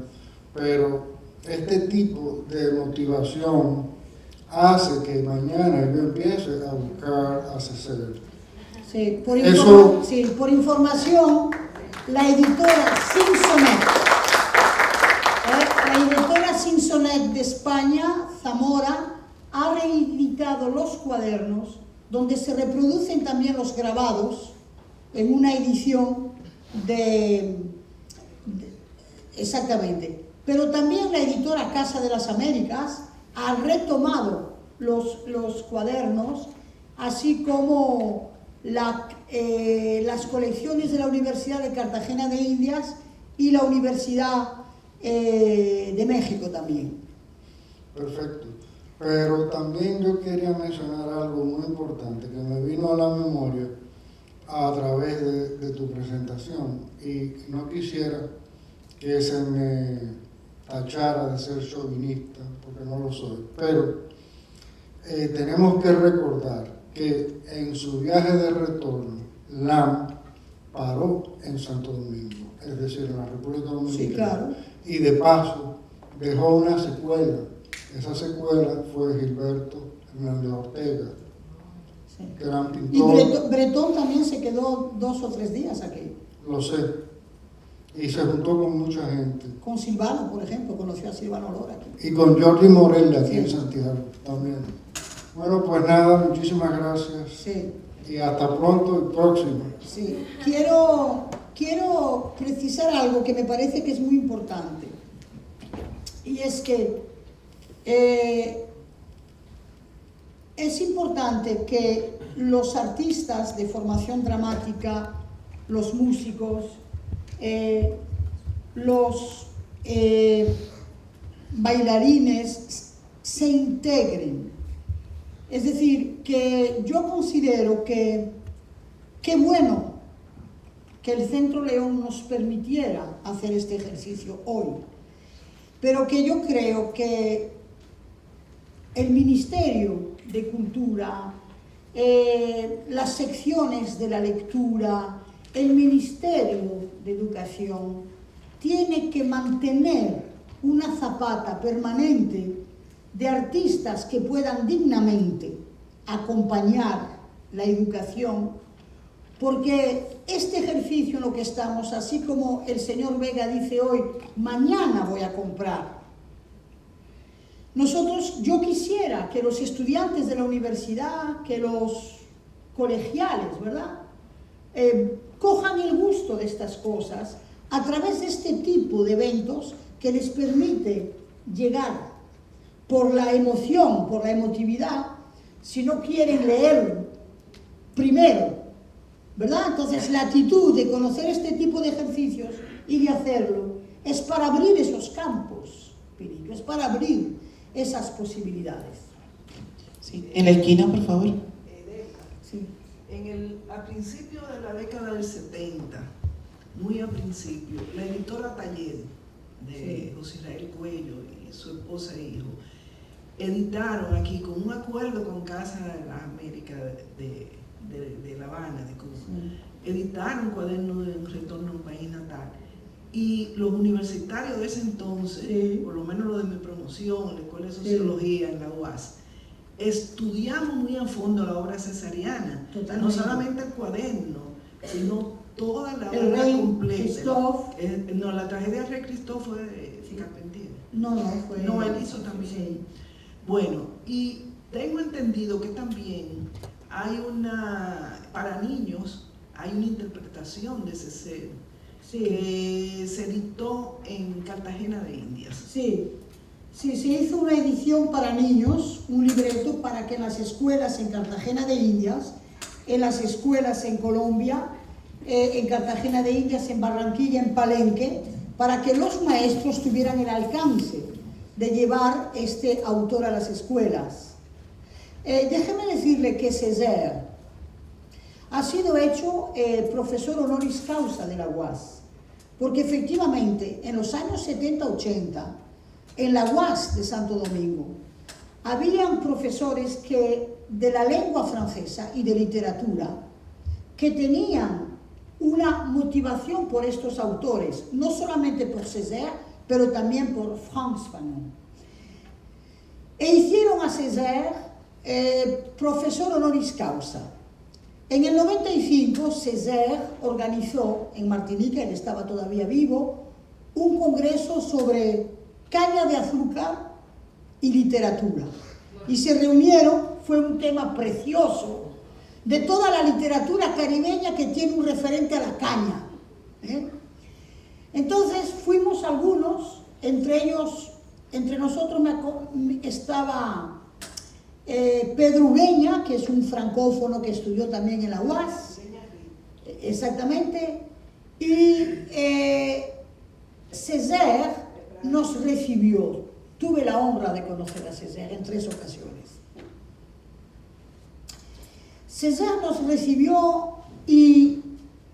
pero este tipo de motivación hace que mañana yo empiece a buscar a Césaire. Sí, por información, la editora Sinsonet de España, Zamora, ha reeditado los cuadernos donde se reproducen también los grabados en una edición exactamente. Pero también la editora Casa de las Américas ha retomado los cuadernos así como las colecciones de la Universidad de Cartagena de Indias y la Universidad de México también. Perfecto. Pero también yo quería mencionar algo muy importante que me vino a la memoria a través de tu presentación, y no quisiera que se me tachara de ser chauvinista, porque no lo soy, pero tenemos que recordar que en su viaje de retorno, LAM paró en Santo Domingo, es decir, en la República Dominicana. Sí, claro. Y de paso dejó una secuela. Esa secuela fue Gilberto Hernández Ortega, Sí. gran Y pintor. Bretón también se quedó 2 o 3 días aquí. Lo sé. Y se juntó con mucha gente. Con Silvano, por ejemplo, conoció a Silvano Lora aquí. Y con Jordi Morel de aquí Sí. en Santiago también. Bueno, pues nada, muchísimas gracias. Sí, Y hasta pronto y próximo. sí. Quiero precisar algo que me parece que es muy importante. Y es que es importante que los artistas de formación dramática, los músicos, los bailarines se integren. Es decir, que yo considero que qué bueno que el Centro León nos permitiera hacer este ejercicio hoy, pero que yo creo que el Ministerio de Cultura, las secciones de la lectura, el Ministerio de Educación, tiene que mantener una zapata permanente de artistas que puedan dignamente acompañar la educación, porque este ejercicio en lo que estamos, así como el señor Vega dice hoy, mañana voy a comprar. Yo quisiera que los estudiantes de la universidad, que los colegiales, ¿verdad?, cojan el gusto de estas cosas a través de este tipo de eventos que les permite llegar por la emoción, por la emotividad. Si no quieren leer primero, ¿verdad? Entonces la actitud de conocer este tipo de ejercicios y de hacerlo es para abrir esos campos, Pirito, es para abrir esas posibilidades. Sí, en la esquina, por favor. Sí. A principio de la década del 70, muy a principio, la editora Taller de José Israel Cuello y su esposa e hijo editaron aquí con un acuerdo con Casa de las Américas de La Habana, de Cuba, editaron un cuaderno de un retorno a un país natal. Y los universitarios de ese entonces, por lo menos los de mi promoción, la Escuela de Sociología en la UAS, estudiamos muy a fondo la obra cesariana. Totalmente. No solamente el cuaderno, sino toda la obra completa. No, la tragedia de Rey Christophe fue de Carpentier. No, fue... No, él hizo también. Sí. Bueno, y tengo entendido que también hay para niños, hay una interpretación de Césaire que se editó en Cartagena de Indias. Sí, se hizo una edición para niños, un libreto para que en las escuelas en Cartagena de Indias, en las escuelas en Colombia, en Cartagena de Indias, en Barranquilla, en Palenque, para que los maestros tuvieran el alcance de llevar este autor a las escuelas. Déjeme decirle que Césaire ha sido hecho profesor honoris causa de la UAS, porque efectivamente en los años 70-80, en la UAS de Santo Domingo, habían profesores de la lengua francesa y de literatura que tenían una motivación por estos autores, no solamente por Césaire, pero también por Frantz Fanon. E hicieron a Césaire profesor honoris causa. En el 95, Césaire organizó en Martinica, él estaba todavía vivo, un congreso sobre caña de azúcar y literatura. Y se reunieron, fue un tema precioso, de toda la literatura caribeña que tiene un referente a la caña. Entonces fuimos algunos, entre nosotros estaba Pedro Ureña, que es un francófono que estudió también en la UAS, exactamente, y Césaire nos recibió. Tuve la honra de conocer a Césaire en 3 ocasiones. Césaire nos recibió y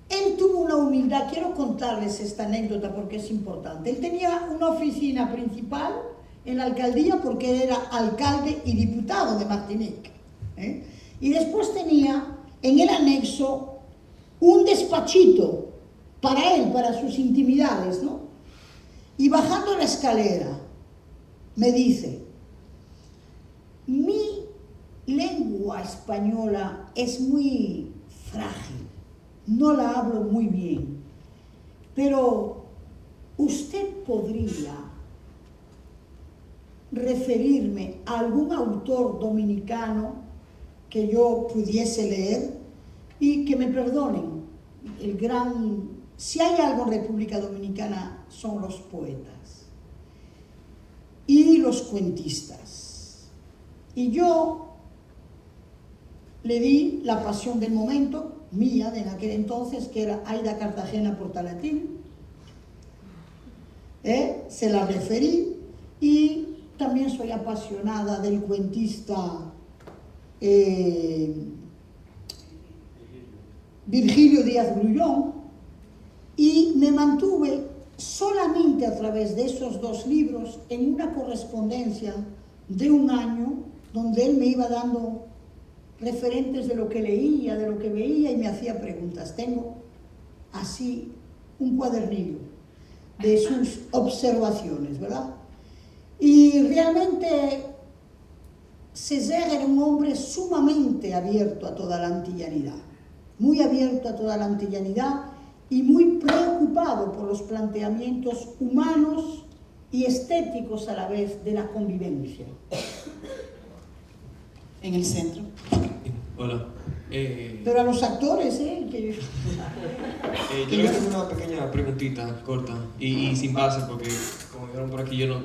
él tuvo una humildad. Quiero contarles esta anécdota porque es importante. Él tenía una oficina principal en la alcaldía porque era alcalde y diputado de Martinique. Y después tenía en el anexo un despachito para él, para sus intimidades, ¿no? Y bajando la escalera me dice: mi lengua española es muy frágil, no la hablo muy bien, pero usted podría referirme a algún autor dominicano que yo pudiese leer, y que me perdonen, si hay algo en República Dominicana son los poetas y los cuentistas. Y yo le di la pasión del momento, mía de aquel entonces, que era Aida Cartagena Portalatín, se la referí, y también soy apasionada del cuentista Virgilio Díaz Grullón, y me mantuve solamente a través de esos 2 libros en una correspondencia de 1 año, donde él me iba dando referentes de lo que leía, de lo que veía, y me hacía preguntas. Tengo así un cuadernillo de sus observaciones, ¿verdad? Y realmente Césaire era un hombre sumamente abierto a toda la antillanidad, muy abierto a toda la antillanidad y muy preocupado por los planteamientos humanos y estéticos a la vez de la convivencia. En el centro. Hola. Pero a los actores, yo le tengo una pequeña preguntita corta y sin base, porque como vieron por aquí yo no,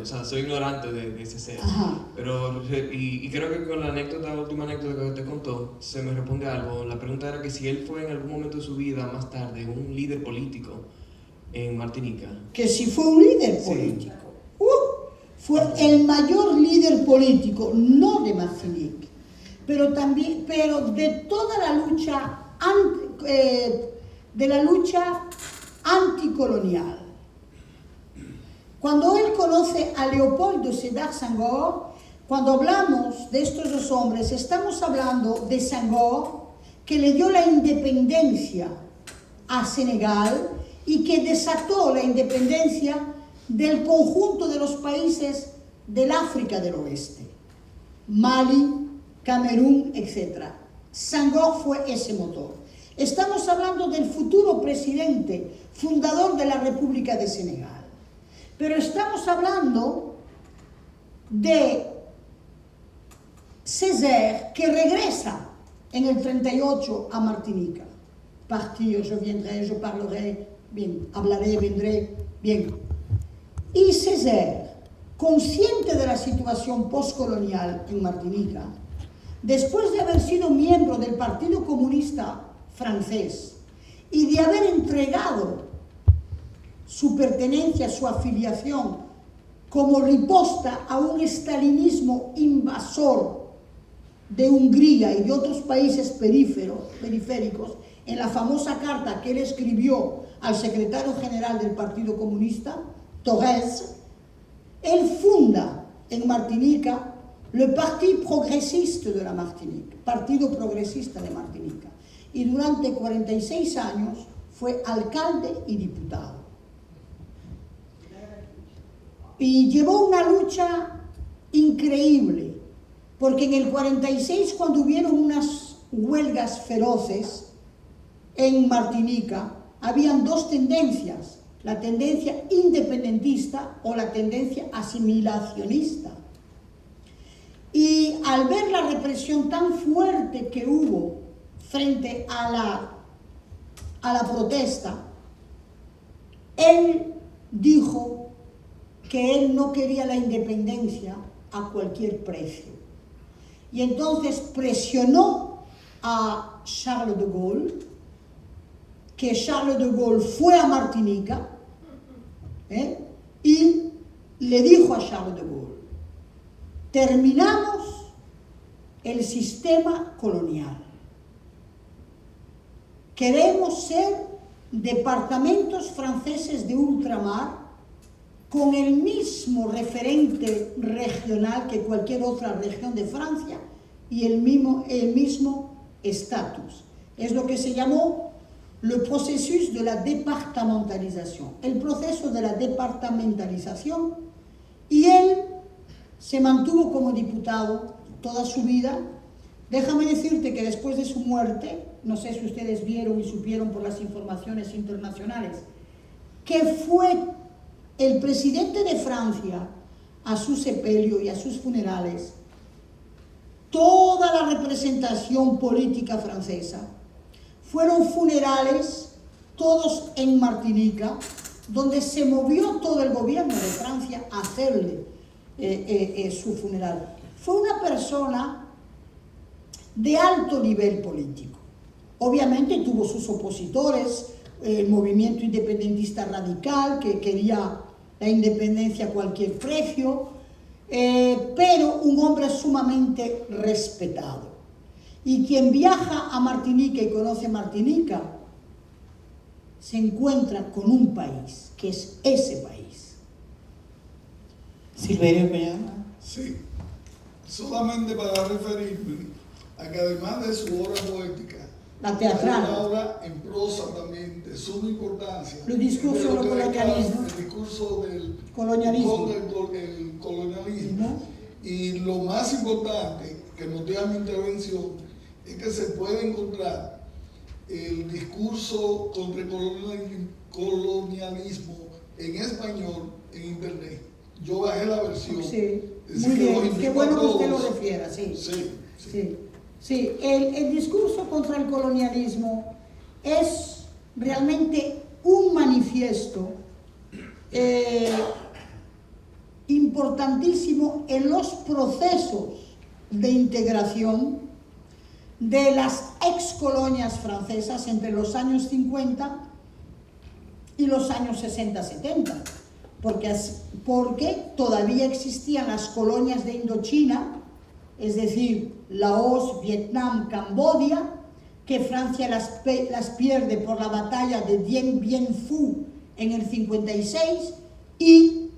o sea, soy ignorante de ese ser. Pero y creo que con la última anécdota que te contó, se me responde algo. La pregunta era que si él fue en algún momento de su vida más tarde un líder político en Martinica. Que si fue un líder político. Fue el mayor líder político, no de Martinique, pero de toda la lucha anticolonial. Cuando él conoce a Léopold Sédar Senghor, cuando hablamos de estos 2 hombres, estamos hablando de Senghor, que le dio la independencia a Senegal y que desató la independencia del conjunto de los países del África del Oeste, Mali, Camerún, etc. Senghor fue ese motor. Estamos hablando del futuro presidente, fundador de la República de Senegal. Pero estamos hablando de Césaire, que regresa en el 38 a Martinica. Partir, je viendrai, je parlerai, bien, hablaré, vendré, bien. Y Césaire, consciente de la situación postcolonial en Martinica, después de haber sido miembro del Partido Comunista francés y de haber entregado su pertenencia, su afiliación, como riposta a un estalinismo invasor de Hungría y de otros países periféricos, en la famosa carta que él escribió al secretario general del Partido Comunista, Torres, él funda en Martinica le Parti Progresiste de la Martinique, Partido Progresista de Martinica, y durante 46 años fue alcalde y diputado. Y llevó una lucha increíble, porque en el 46, cuando hubieron unas huelgas feroces en Martinica, habían 2 tendencias: la tendencia independentista o la tendencia asimilacionista. Y al ver la represión tan fuerte que hubo frente a la protesta, él dijo que él no quería la independencia a cualquier precio. y entonces presionó a Charles de Gaulle, que Charles de Gaulle fue a Martinica y le dijo a Charles de Gaulle: terminamos el sistema colonial. Queremos ser departamentos franceses de ultramar con el mismo referente regional que cualquier otra región de Francia y el mismo estatus. Es lo que se llamó le processus de la departamentalización, el proceso de la departamentalización, y él se mantuvo como diputado toda su vida. Déjame decirte que después de su muerte, no sé si ustedes vieron y supieron por las informaciones internacionales, que fue el presidente de Francia a su sepelio y a sus funerales, toda la representación política francesa, fueron funerales todos en Martinica, donde se movió todo el gobierno de Francia a hacerle su funeral. Fue una persona de alto nivel político. Obviamente tuvo sus opositores, el movimiento independentista radical, que quería la independencia a cualquier precio, pero un hombre sumamente respetado. Y quien viaja a Martinica y conoce Martinica, se encuentra con un país, que es ese país. Silverio Peña. Sí, solamente para referirme a que además de su obra poética, la teatral, hay una obra en prosa también de suma importancia. El discurso del colonialismo. El discurso del colonialismo. El colonialismo. Y lo más importante que motiva mi intervención es que se puede encontrar el discurso contra el colonialismo en español en internet. Yo bajé la versión. Sí, muy bien, qué bueno que usted lo refiera, sí. Sí. El discurso contra el colonialismo es realmente un manifiesto importantísimo en los procesos de integración de las excolonias francesas entre los años 50 y los años 60-70, porque todavía existían las colonias de Indochina, es decir, Laos, Vietnam, Camboya, que Francia las pierde por la batalla de Dien Bien Phu en el 56 y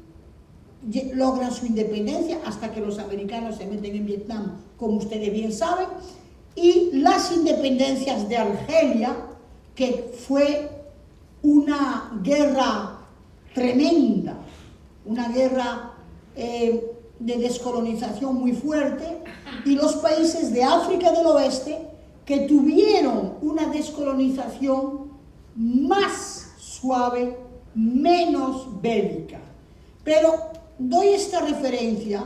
logran su independencia hasta que los americanos se meten en Vietnam, como ustedes bien saben, y las independencias de Argelia, que fue una guerra tremenda, una guerra de descolonización muy fuerte, y los países de África del Oeste, que tuvieron una descolonización más suave, menos bélica. Pero doy esta referencia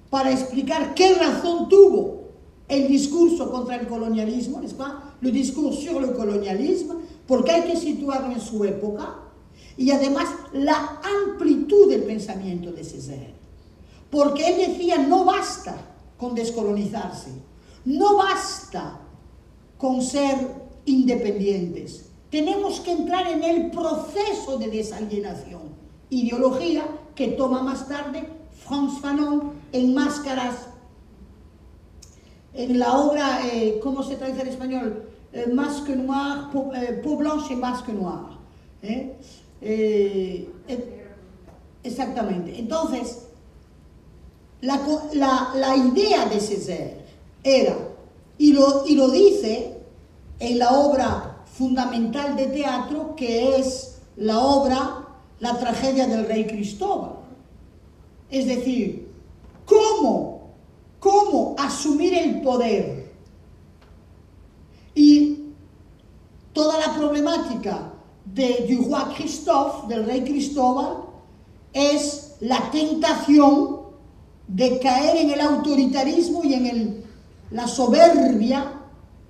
para explicar qué razón tuvo el discurso contra el colonialismo, ¿no es pas? Le discours sur le colonialisme, porque hay que situarlo en su época, y además la amplitud del pensamiento de Césaire. Porque él decía, no basta con descolonizarse, no basta con ser independientes, tenemos que entrar en el proceso de desalienación, ideología que toma más tarde Frantz Fanon en Máscaras, en la obra, ¿cómo se traduce en español? Masque Noir, Peau Blanche et Masque Noir. Exactamente. Entonces, la idea de Césaire era, y lo dice en la obra fundamental de teatro, que es la obra La tragedia del rey Cristóbal. Es decir, ¿cómo asumir el poder? Y toda la problemática du roi Christophe, del rey Cristóbal, es la tentación de caer en el autoritarismo y en la soberbia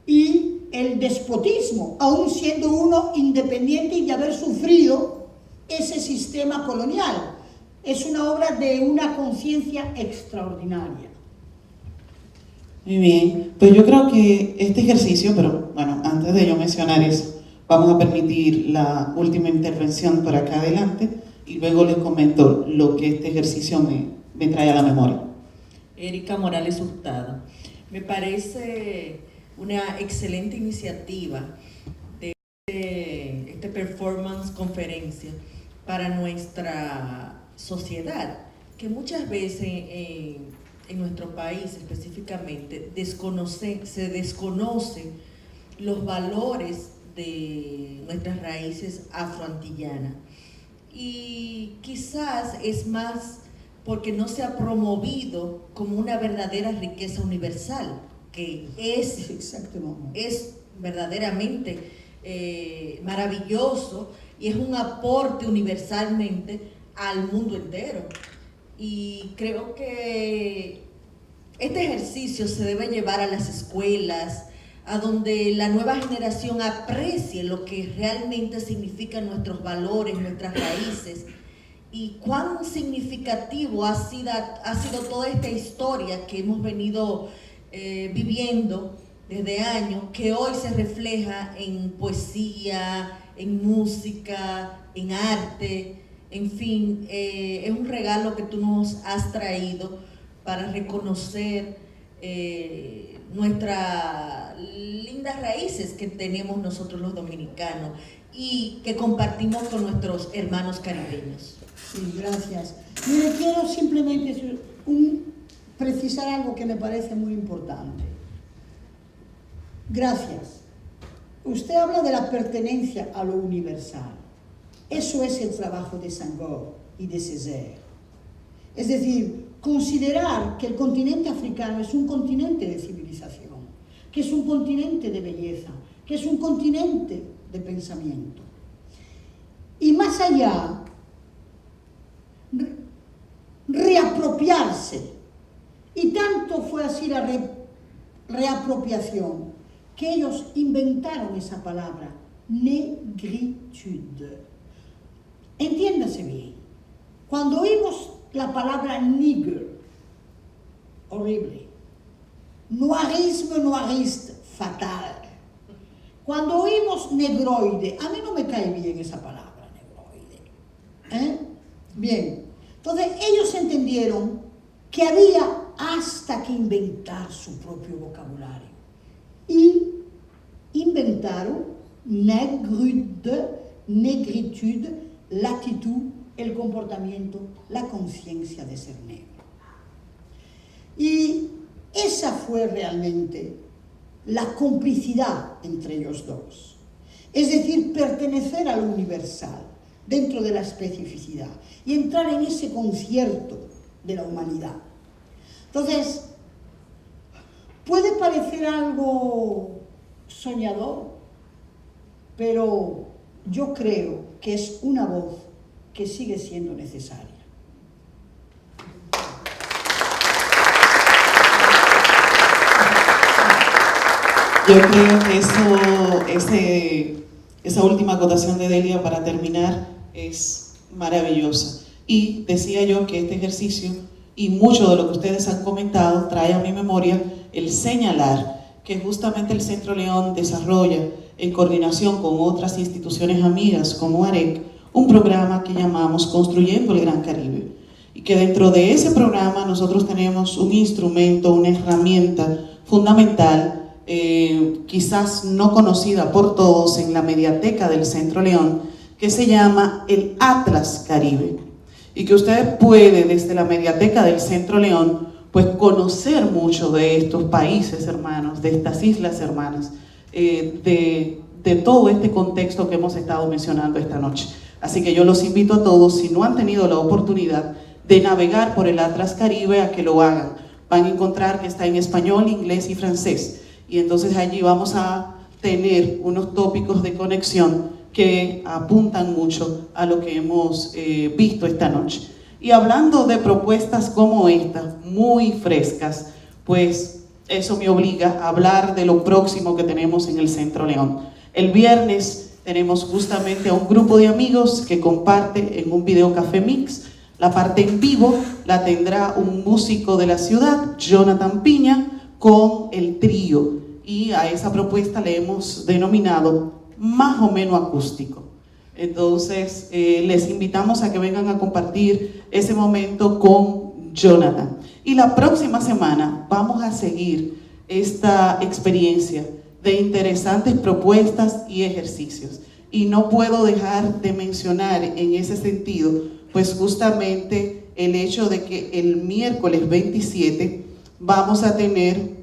y el despotismo, aun siendo uno independiente y de haber sufrido ese sistema colonial. Es una obra de una conciencia extraordinaria. Muy bien, pues yo creo que este ejercicio, pero bueno, antes de yo mencionar eso, vamos a permitir la última intervención por acá adelante y luego les comento lo que este ejercicio me trae a la memoria. Erika Morales Hurtado. Me parece una excelente iniciativa de este performance conferencia para nuestra sociedad, que muchas veces en nuestro país específicamente se desconocen los valores de nuestras raíces afroantillanas, y quizás es más porque no se ha promovido como una verdadera riqueza universal, que es verdaderamente maravilloso y es un aporte universalmente al mundo entero. Y creo que este ejercicio se debe llevar a las escuelas, a donde la nueva generación aprecie lo que realmente significan nuestros valores, nuestras raíces, y cuán significativo ha sido toda esta historia que hemos venido viviendo desde años, que hoy se refleja en poesía, en música, en arte, en fin, es un regalo que tú nos has traído para reconocer nuestras lindas raíces que tenemos nosotros los dominicanos y que compartimos con nuestros hermanos caribeños. Sí, gracias. Mire, quiero simplemente precisar algo que me parece muy importante. Gracias. Usted habla de la pertenencia a lo universal. Eso es el trabajo de Senghor y de Césaire. Es decir, considerar que el continente africano es un continente de civilización, que es un continente de belleza, que es un continente de pensamiento. Y más allá, reapropiarse. Y tanto fue así la reapropiación que ellos inventaron esa palabra, negritude. Entiéndase bien, cuando oímos la palabra nigger, horrible, noiriste, fatal. Cuando oímos negroide, a mí no me cae bien esa palabra, negroide. Bien, entonces ellos entendieron que había hasta que inventar su propio vocabulario. Y inventaron negritude, latitud, el comportamiento, la conciencia de ser negro. Y esa fue realmente la complicidad entre ellos dos. Es decir, pertenecer a lo universal dentro de la especificidad y entrar en ese concierto de la humanidad. Entonces, puede parecer algo soñador, pero yo creo que es una voz que sigue siendo necesaria. Yo creo que esa última acotación de Delia para terminar es maravillosa. Y decía yo que este ejercicio y mucho de lo que ustedes han comentado trae a mi memoria el señalar que justamente el Centro León desarrolla en coordinación con otras instituciones amigas como AREC un programa que llamamos Construyendo el Gran Caribe, y que dentro de ese programa nosotros tenemos un instrumento, una herramienta fundamental, quizás no conocida por todos en la mediateca del Centro León, que se llama el Atlas Caribe, y que usted puede desde la mediateca del Centro León pues conocer mucho de estos países hermanos, de estas islas hermanas, de todo este contexto que hemos estado mencionando esta noche. Así que yo los invito a todos, si no han tenido la oportunidad de navegar por el Atlas Caribe, a que lo hagan. Van a encontrar que está en español, inglés y francés, y entonces allí vamos a tener unos tópicos de conexión que apuntan mucho a lo que hemos visto esta noche. Y hablando de propuestas como esta, muy frescas, pues eso me obliga a hablar de lo próximo que tenemos en el Centro León. El viernes tenemos justamente a un grupo de amigos que comparte en un video café mix. La parte en vivo la tendrá un músico de la ciudad, Jonathan Piña, con el trío, y a esa propuesta le hemos denominado Más o menos acústico. Entonces les invitamos a que vengan a compartir ese momento con Jonathan. Y la próxima semana vamos a seguir esta experiencia de interesantes propuestas y ejercicios. Y no puedo dejar de mencionar en ese sentido, pues justamente el hecho de que el miércoles 27 vamos a tener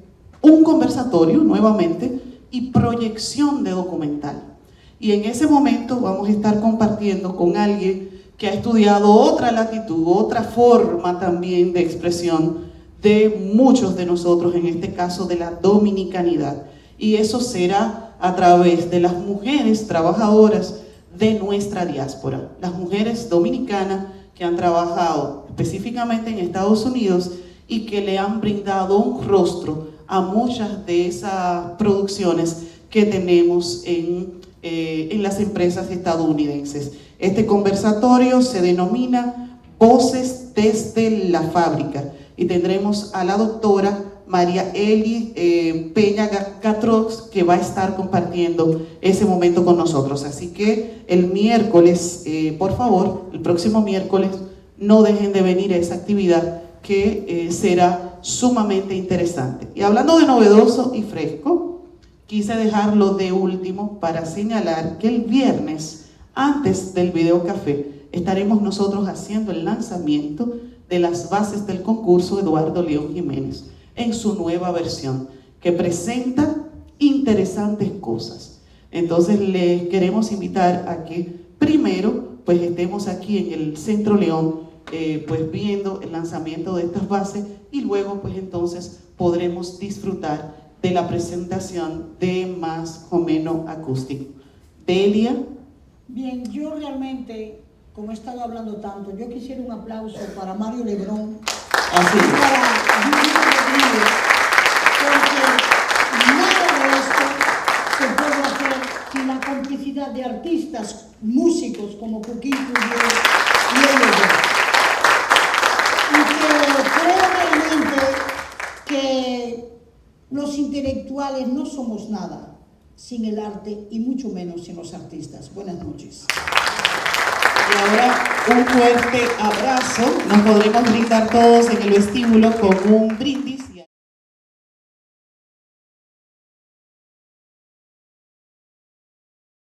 un conversatorio nuevamente y proyección de documental. Y en ese momento vamos a estar compartiendo con alguien que ha estudiado otra latitud, otra forma también de expresión de muchos de nosotros, en este caso de la dominicanidad. Y eso será a través de las mujeres trabajadoras de nuestra diáspora, las mujeres dominicanas que han trabajado específicamente en Estados Unidos y que le han brindado un rostro a muchas de esas producciones que tenemos en las empresas estadounidenses. Este conversatorio se denomina Voces desde la Fábrica y tendremos a la doctora María Eli Peña Gatrox, que va a estar compartiendo ese momento con nosotros. Así que el miércoles, por favor, el próximo miércoles, no dejen de venir a esa actividad que será sumamente interesante. Y hablando de novedoso y fresco, quise dejarlo de último para señalar que el viernes, antes del video café, estaremos nosotros haciendo el lanzamiento de las bases del concurso Eduardo León Jiménez en su nueva versión, que presenta interesantes cosas. Entonces les queremos invitar a que primero pues estemos aquí en el Centro León pues viendo el lanzamiento de estas bases, y luego pues entonces podremos disfrutar de la presentación de Más o menos acústico. Delia. Bien, yo realmente, como he estado hablando tanto, yo quisiera un aplauso para Mario Lebrón. Así es. Para Judith Rodríguez, porque nada de esto se puede hacer sin la complicidad de artistas, músicos como Cuquín Curiel y ellos. Y que creo realmente que los intelectuales no somos nada sin el arte y mucho menos sin los artistas. Buenas noches. Y ahora un fuerte abrazo. Nos podremos brindar todos en el vestíbulo con un brindis